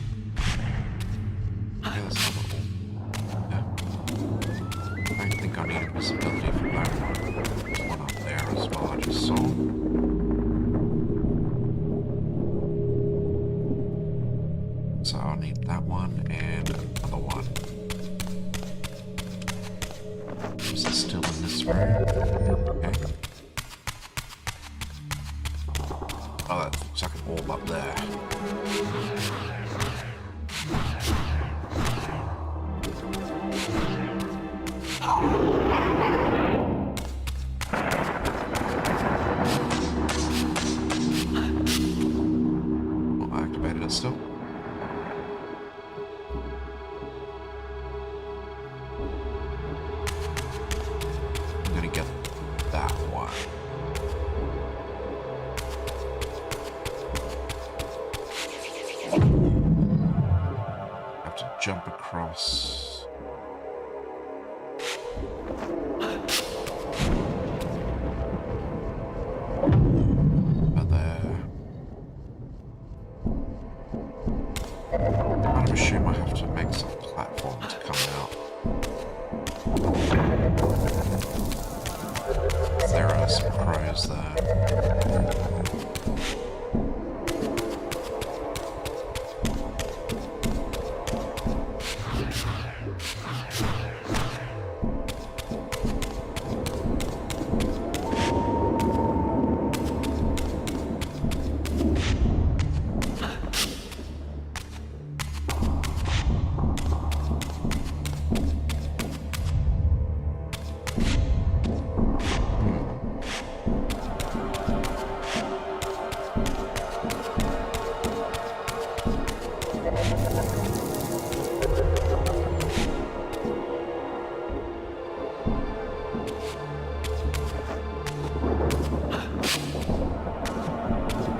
Yeah, there's another one. Yeah. I don't think I need invisibility for that one. There's one up there as well, I just saw. So I'll need that one and another one. Is it still in this room? Okay. Oh, that looks like an orb up there. Oh, I activated it still. I'm gonna get that one. Have to jump across. I assume I have to make some platform to come out. There are some crows there.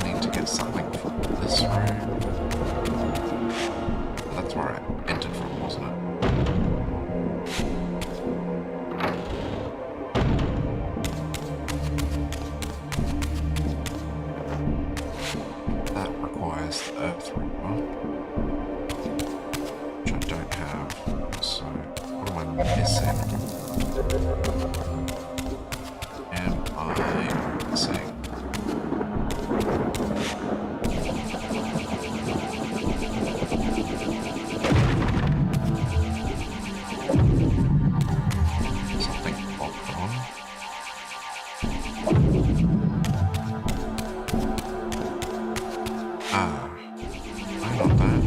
Need to get something from this room. That's where I entered from, wasn't it? That requires the Earth Reaper, which I don't have, so missing? Am I missing? Something popped on. Ah, I know that.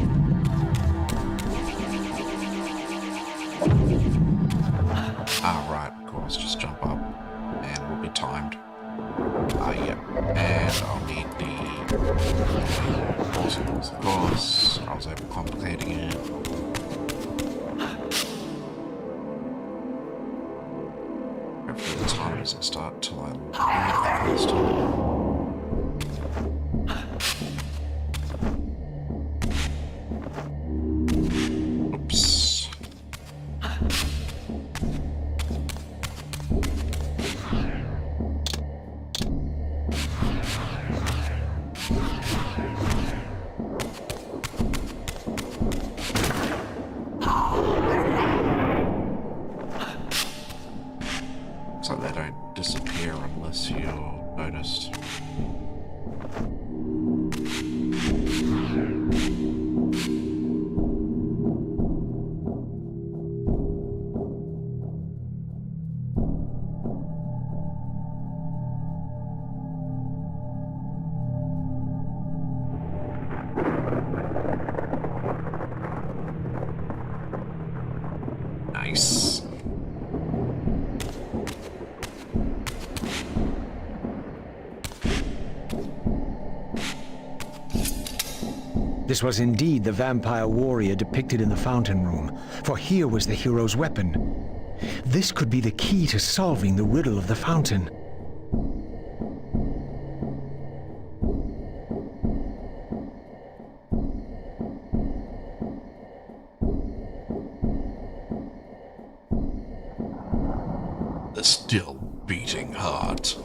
Ah, right, of course, just jump up and we'll be timed. Ah, yep. And I'll need the of course. I was overcomplicating it. Hopefully the timer doesn't start till I leave the first time. Oops. So they don't disappear unless you're noticed. Nice. This was indeed the vampire warrior depicted in the fountain room, for here was the hero's weapon. This could be the key to solving the riddle of the fountain. The still beating heart.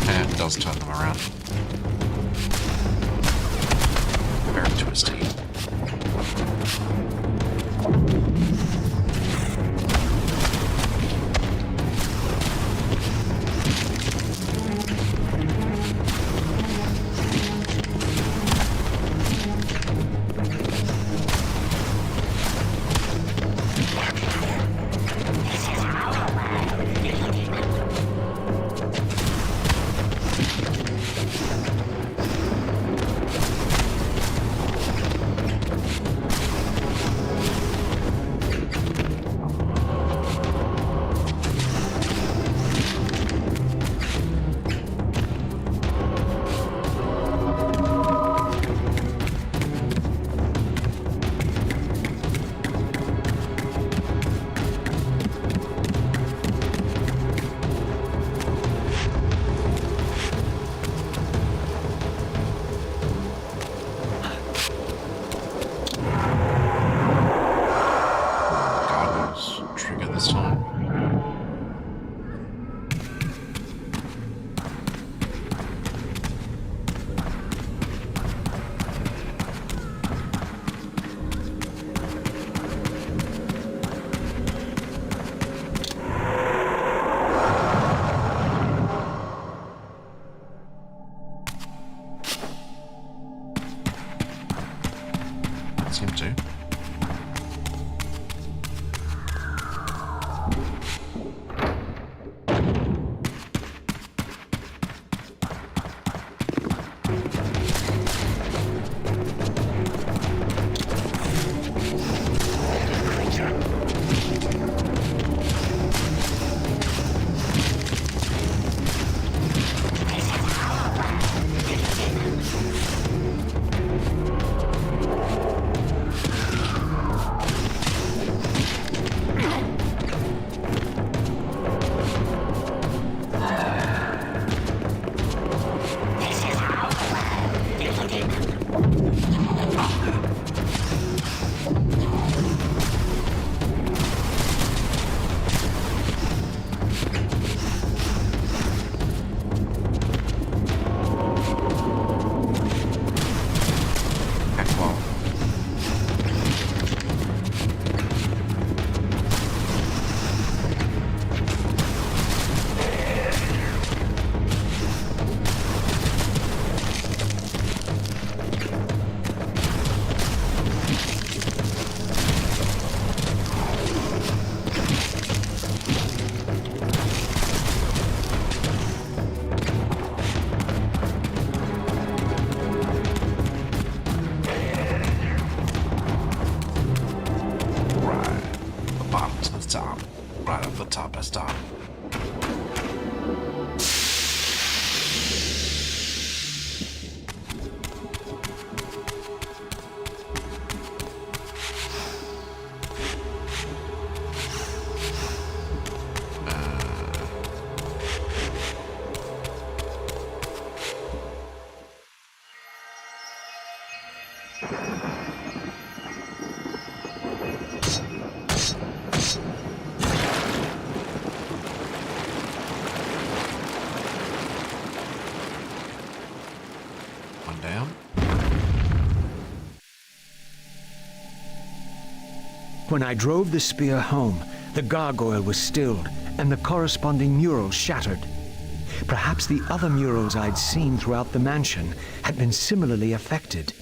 And it does turn them around. Very twisty. That's him too. Okay, well, right. The bottom to the top. Right at the top is top. One down. When I drove the spear home, the gargoyle was stilled, and the corresponding murals shattered. Perhaps the other murals I'd seen throughout the mansion had been similarly affected.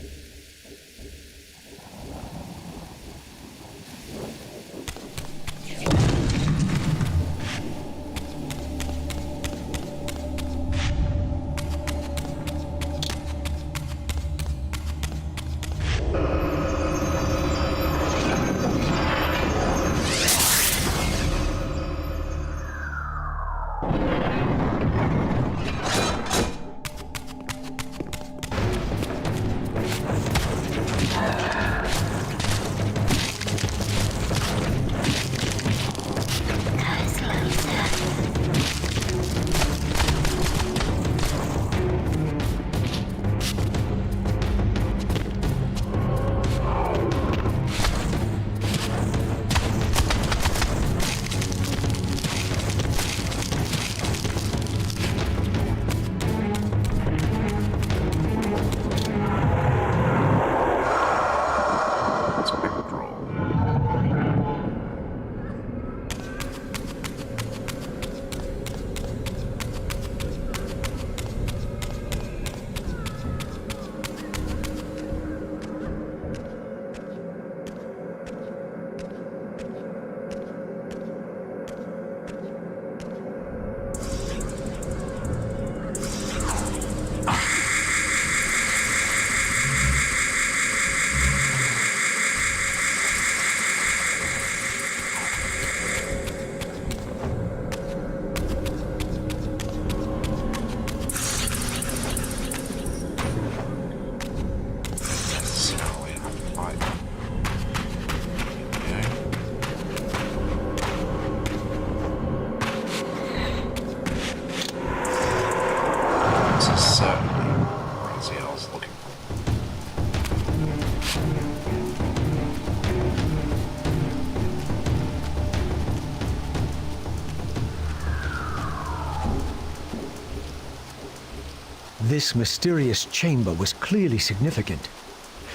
This mysterious chamber was clearly significant.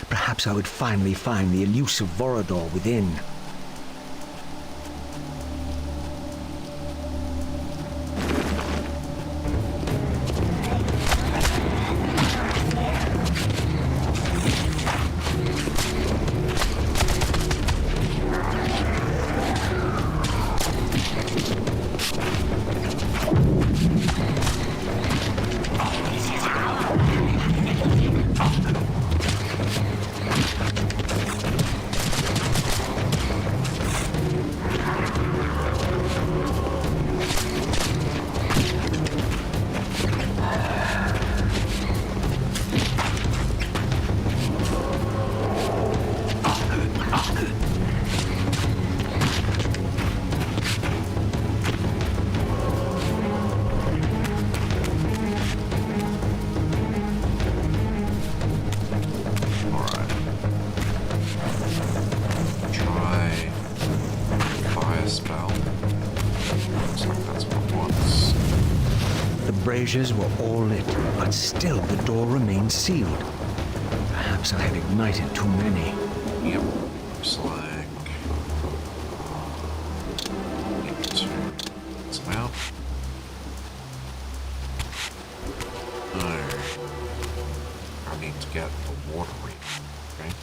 Perhaps I would finally find the elusive Vorador within. braziers were all lit, but still the door remained sealed. Perhaps I had ignited too many. Yep. Looks like... Need to... It's out. No. I need to get the water read. Okay.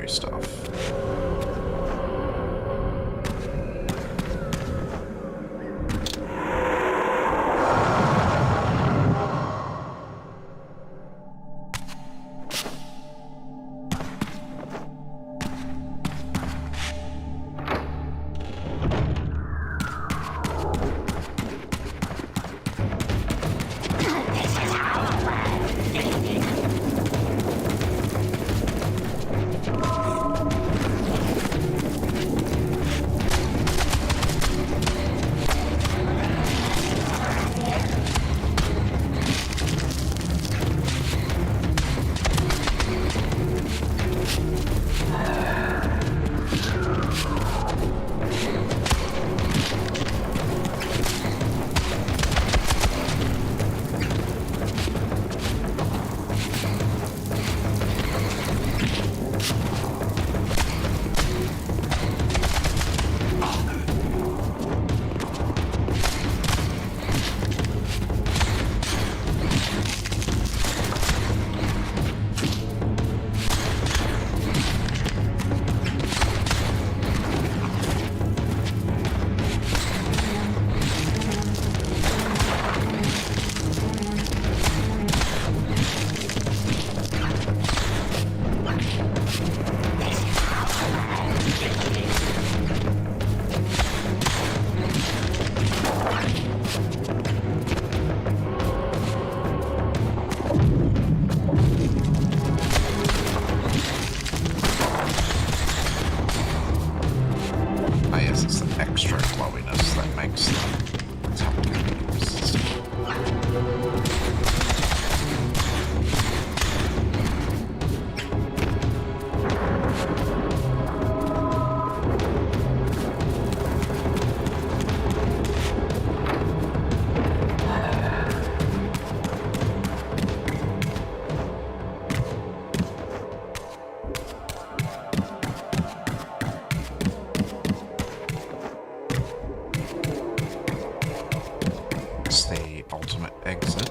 do stuff. Extra glowiness that makes the top resistant. It's the ultimate exit.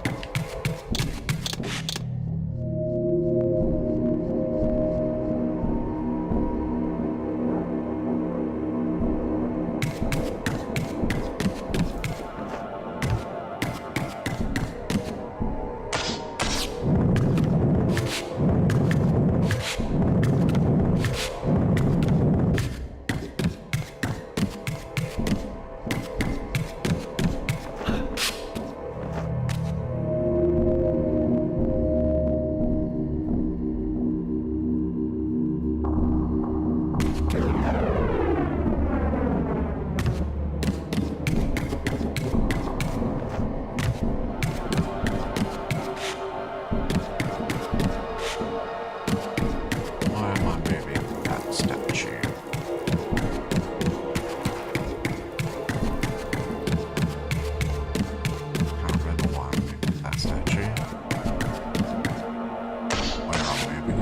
Why am I moving that statue? Can't remember why I'm moving that statue. Where I'm moving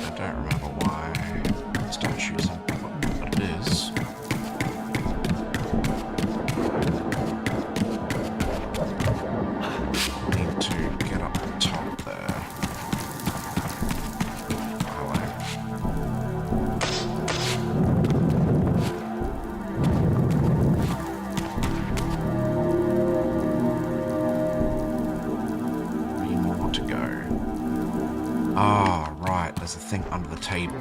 I don't remember why the statue is important, but it is. Need to get up the top there. Three more to go. Ah, right, there's a thing under the table.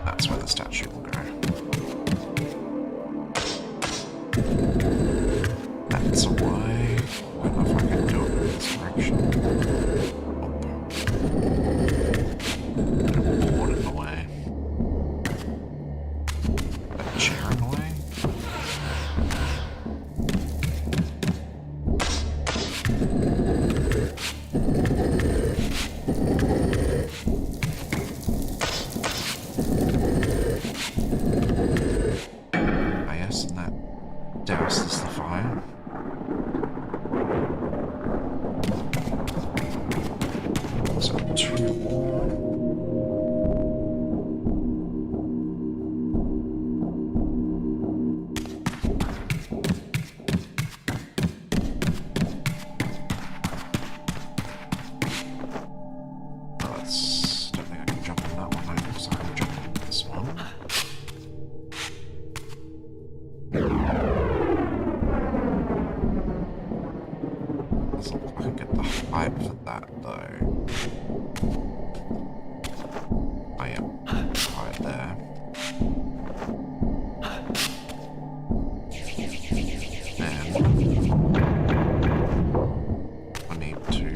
That's where the statue will go. That's a way. I don't know if I can do it in this direction. Put a board in the way. A chair in the way? douse this the fire. So 2 more. Don't think I can jump on that one, so I can jump on this one. Doesn't look like I get the height for that though. I am right there. And I need to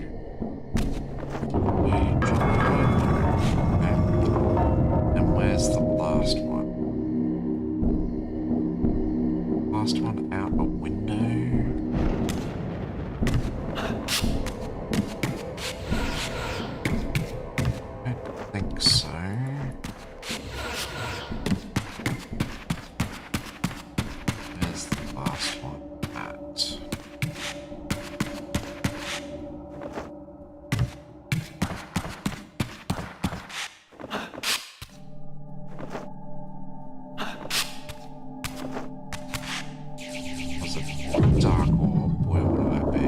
and where's the last one? Last one out a window. I don't think so. Where's the last one at? Was it dark orb? Where would I be?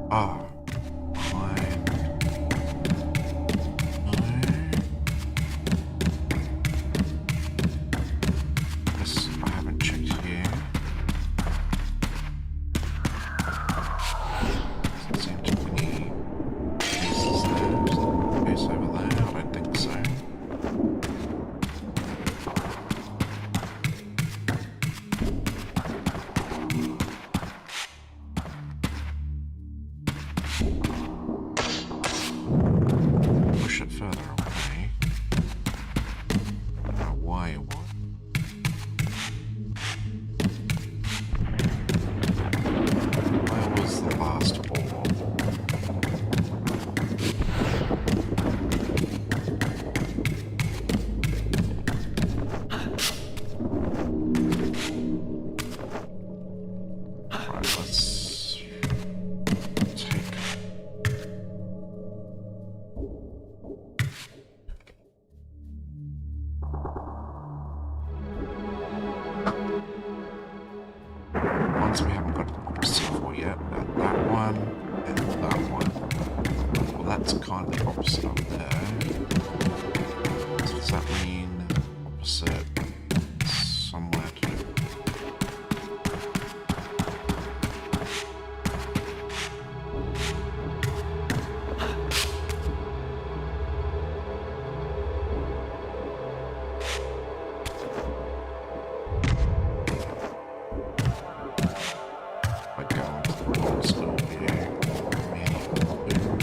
Oh, fine. No. Guess I haven't checked here. Doesn't seem to be any cases there. Is there a case over there? I don't think so. Push it further away. I don't know why it would. Where was the last orb? Right, let's take ones we haven't got opposite for yet. That one and that one. Well, that's kind of the opposite up there. So does that mean opposite somewhere to? I go into the wrong school view.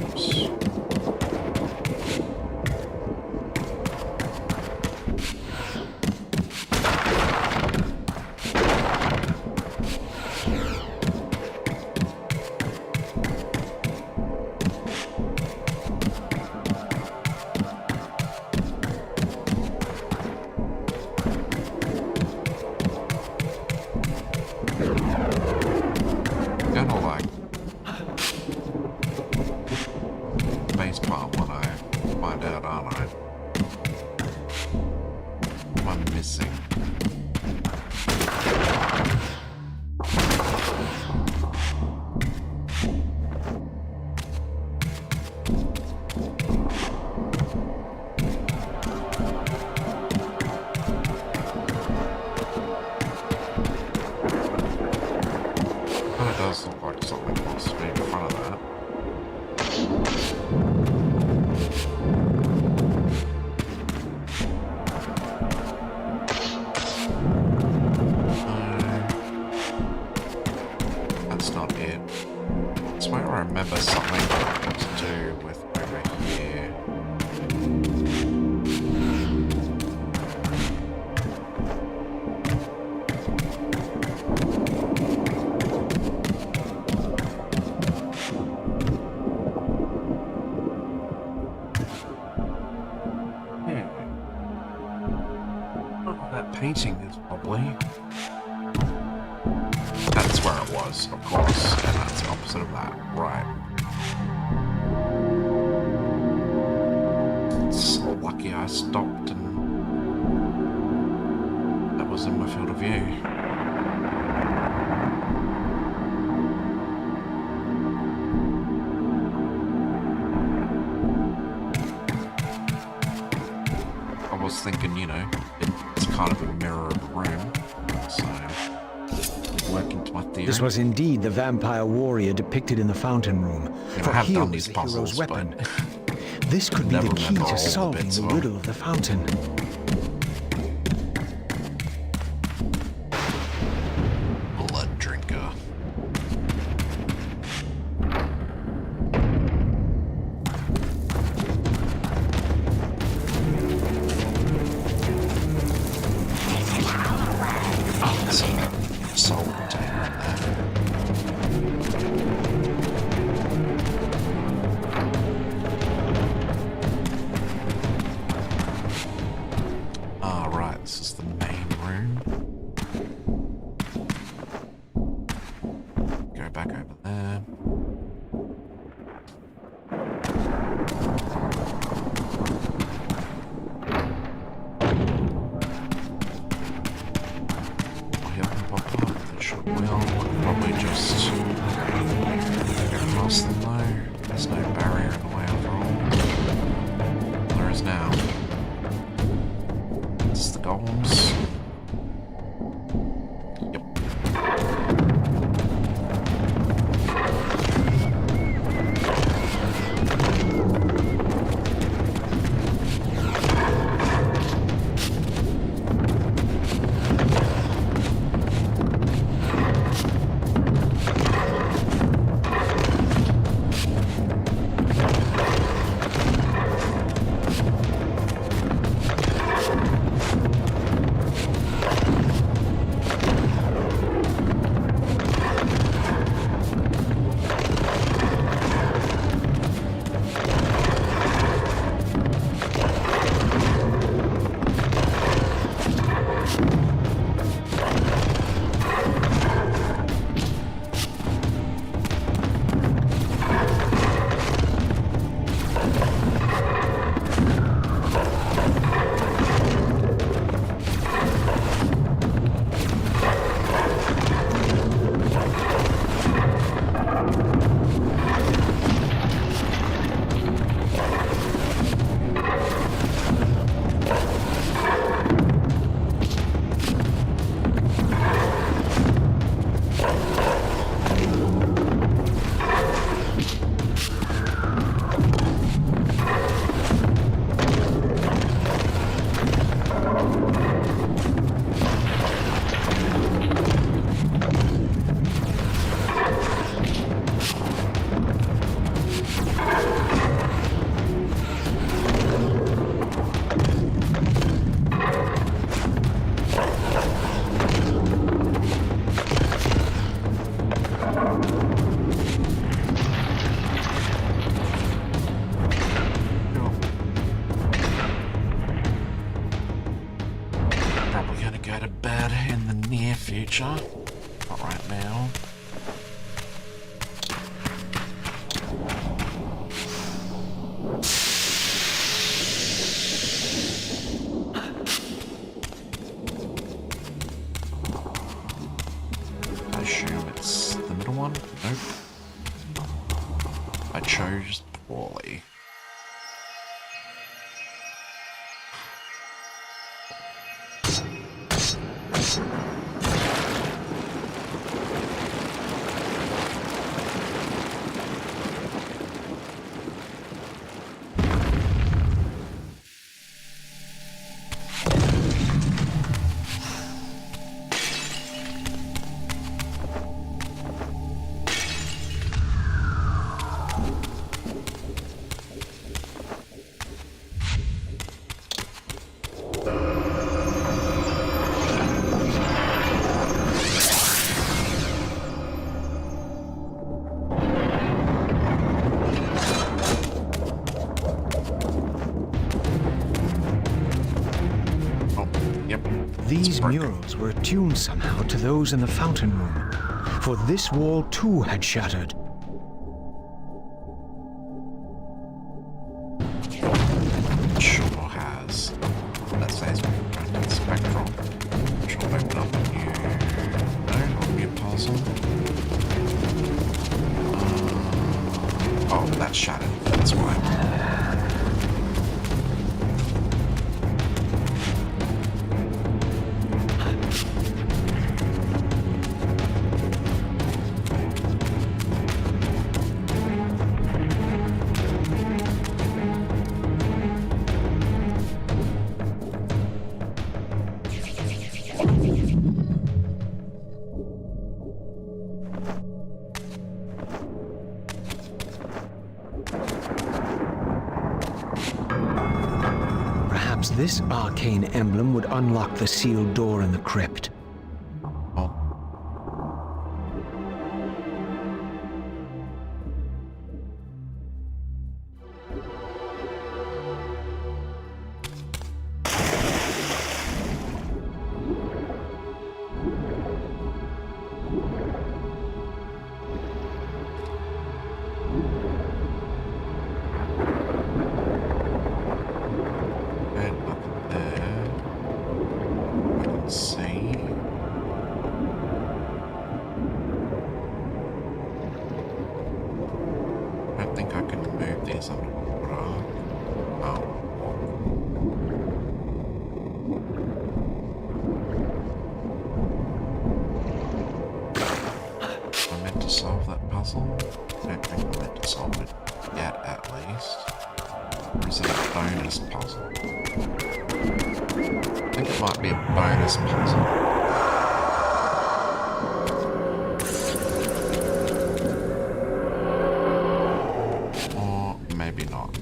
Oops. Gonna like base part when I find out, aren't I? What am I missing? It does look like something wants to be in front of that. That's not it. I swear I remember something to do with over here. That painting is probably... That's where it was, of course, and that's the opposite of that, right. It's lucky I stopped and that was in my field of view. I was thinking, you know, it's kind of a mirror of the room, so working to my theory. This was indeed the vampire warrior depicted in the fountain room. I For have here done was these the hero's puzzles, weapon. but This could be never the key remember all to the solving bits the of 'em. riddle of the fountain. Blood drinker. Soul container in there. Ah, right, this is the main room. Go back over there. He'll pop up, it should will. Probably just go past them though. There's no barrier in the way after all. There is now. It's the golems. Yep. Probably gonna go to bed in the near future. Not right now. I assume it's the middle one? Nope. I chose poorly. Yep. These it's broken. murals were attuned somehow to those in the fountain room, for this wall too had shattered. Sure has. That says broken spectral. Which will open up a new node or new puzzle. Oh, that's shattered. That's why. Perhaps this arcane emblem would unlock the sealed door in the crypt. Oh. And up there, I can see. I don't think I can move these underwater. Oh. I meant to solve that puzzle. I don't think I meant to solve it yet, at least. Or is it a bonus puzzle? I think it might be a bonus puzzle. Or maybe not.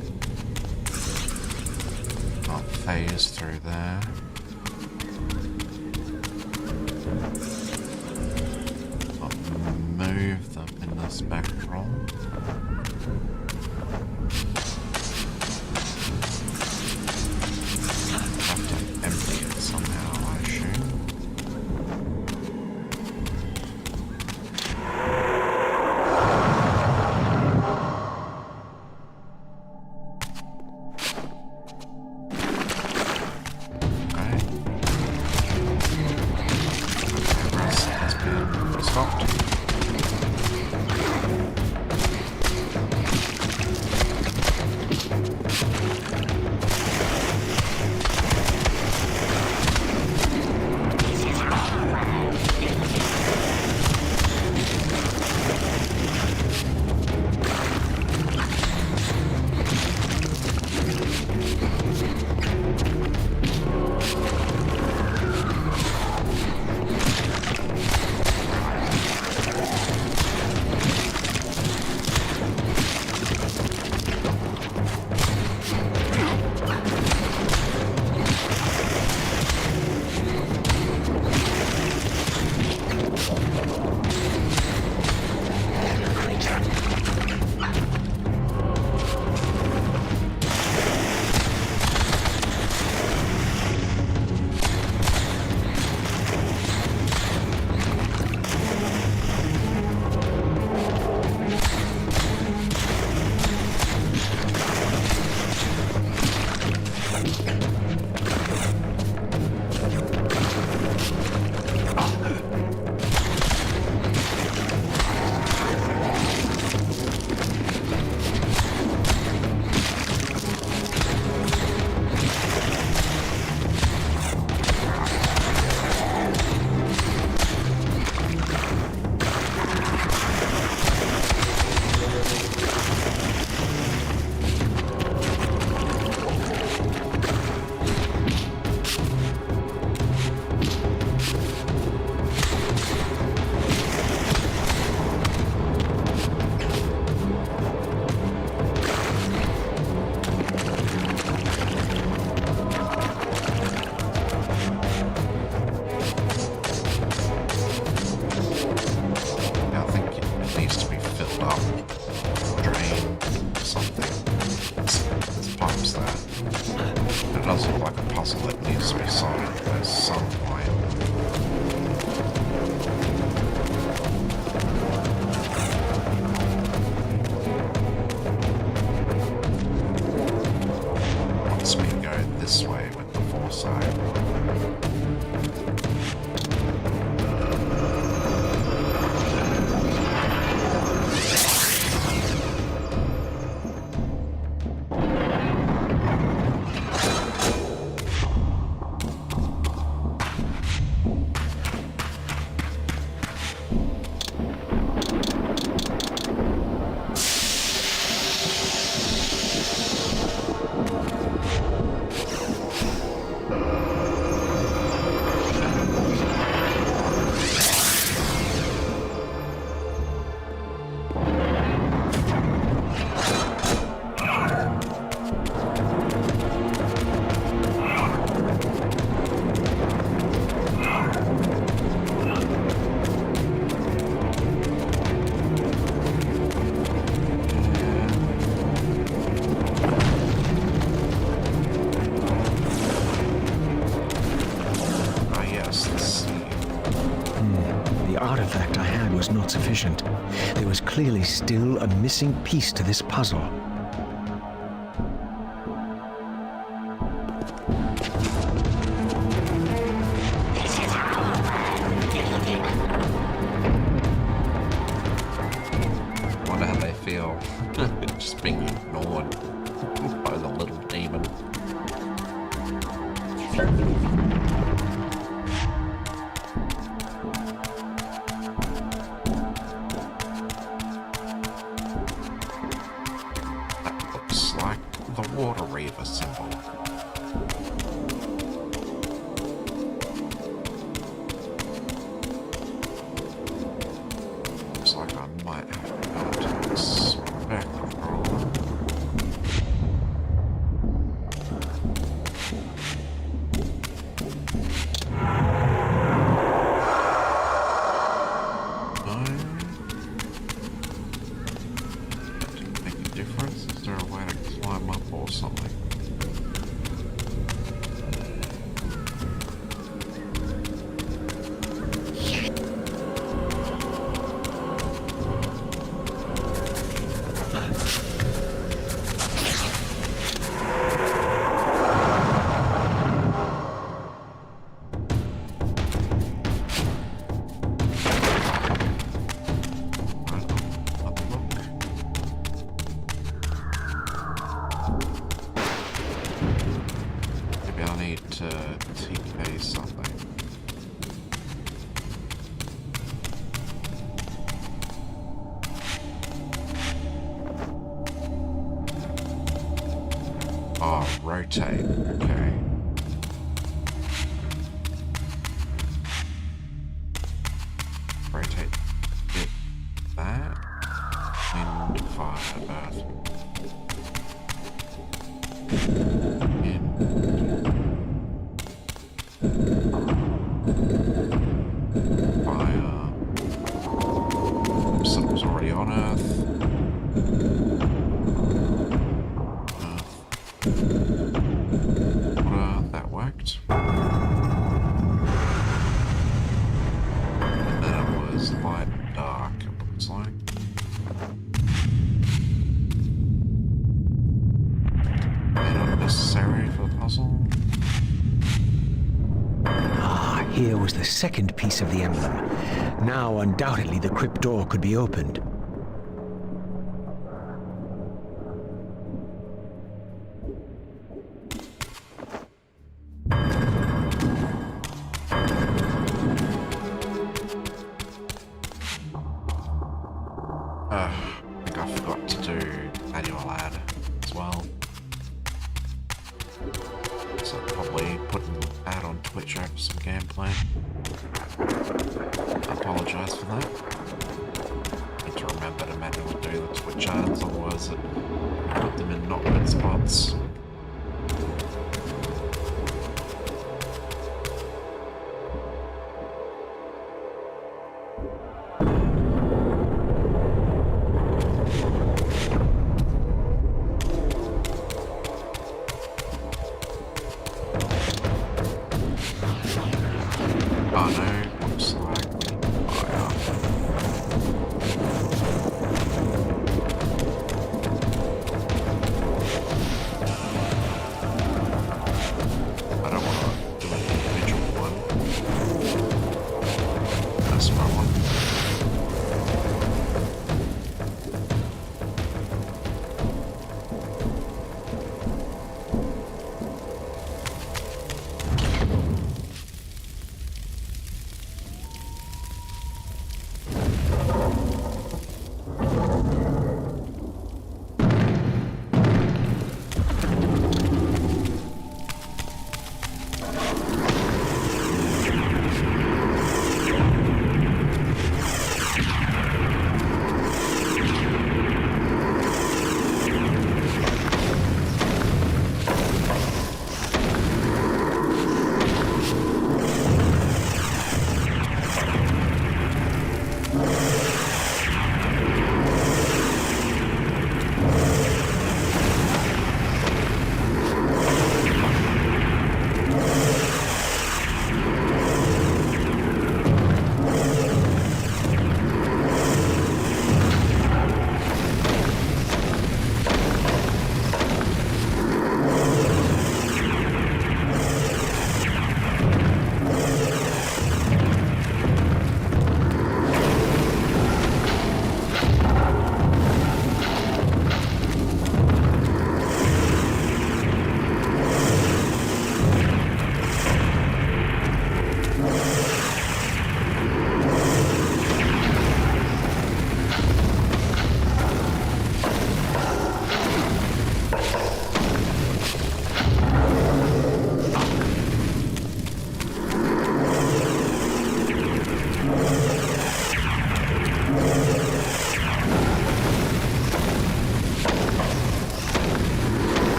Can't phase through there. Can't move them in the spectral. Have to empty it somehow, I assume. Okay. Progress has been stopped. artifact I had was not sufficient. There was clearly still a missing piece to this puzzle. Wonder how they feel. Just being ignored by the little demon. That looks like the Water Reaver symbol. Looks like I might have to go to the spectral. No. That didn't make a difference. Is there a way to climb up or something? Maybe I need to TK something. Oh, rotate. Okay. Rotate it that. Wind, fire, earth. Fire. Something's already on Earth. Water, that worked. And then it was light and dark, it looks like. And unnecessary for the puzzle. Ah, here was the second piece of the emblem. Now, undoubtedly, the crypt door could be opened. I think I forgot to do manual add as well. So probably put an ad on Twitch over some gameplay. I apologise for that. Need to remember to manually do the Twitch ads, otherwise it put them in not good spots. Oh no, looks like fire. I don't want to do an individual one. That's what I want.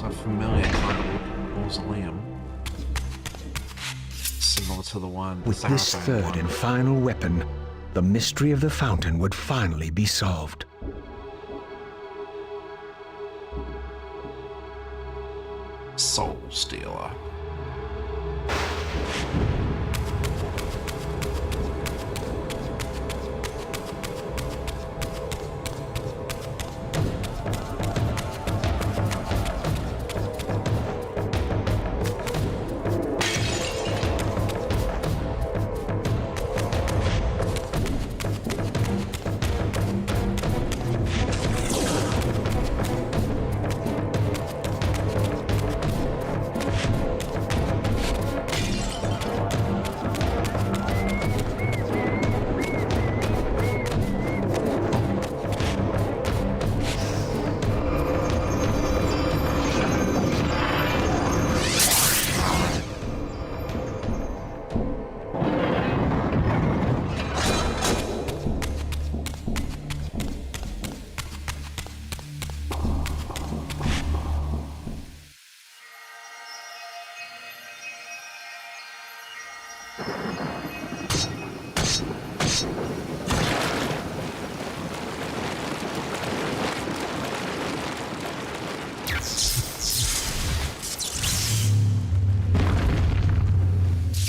a familiar kind of mausoleum. Similar to the one... With this Seraphim third one. and final weapon, the mystery of the fountain would finally be solved. Soul Stealer.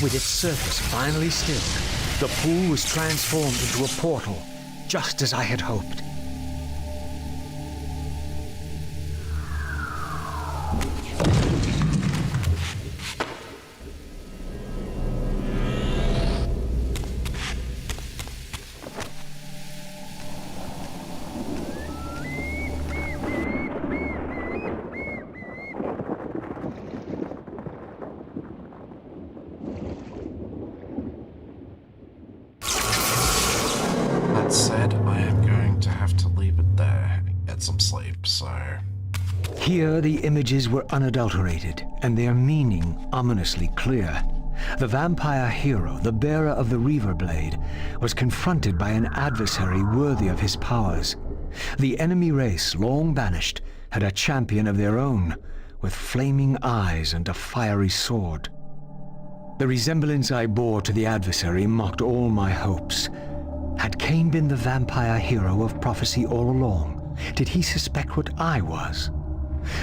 With its surface finally stilled, the pool was transformed into a portal, just as I had hoped. That said, I am going to have to leave it there and get some sleep, so... Here the images were unadulterated, and their meaning ominously clear. The vampire hero, the bearer of the Reaver Blade, was confronted by an adversary worthy of his powers. The enemy race, long banished, had a champion of their own, with flaming eyes and a fiery sword. The resemblance I bore to the adversary mocked all my hopes. Had Cain been the vampire hero of prophecy all along? Did he suspect what I was?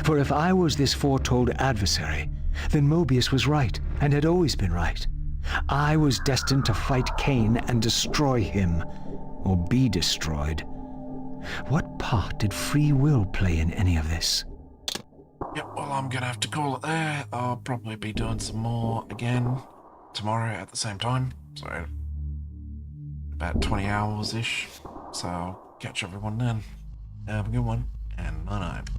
For if I was this foretold adversary, then Mobius was right, and had always been right. I was destined to fight Cain and destroy him, or be destroyed. What part did free will play in any of this? Yep, well, I'm gonna have to call it there. I'll probably be doing some more again tomorrow at the same time, so about 20 hours-ish. So I'll catch everyone then. Have a good one, and night-night.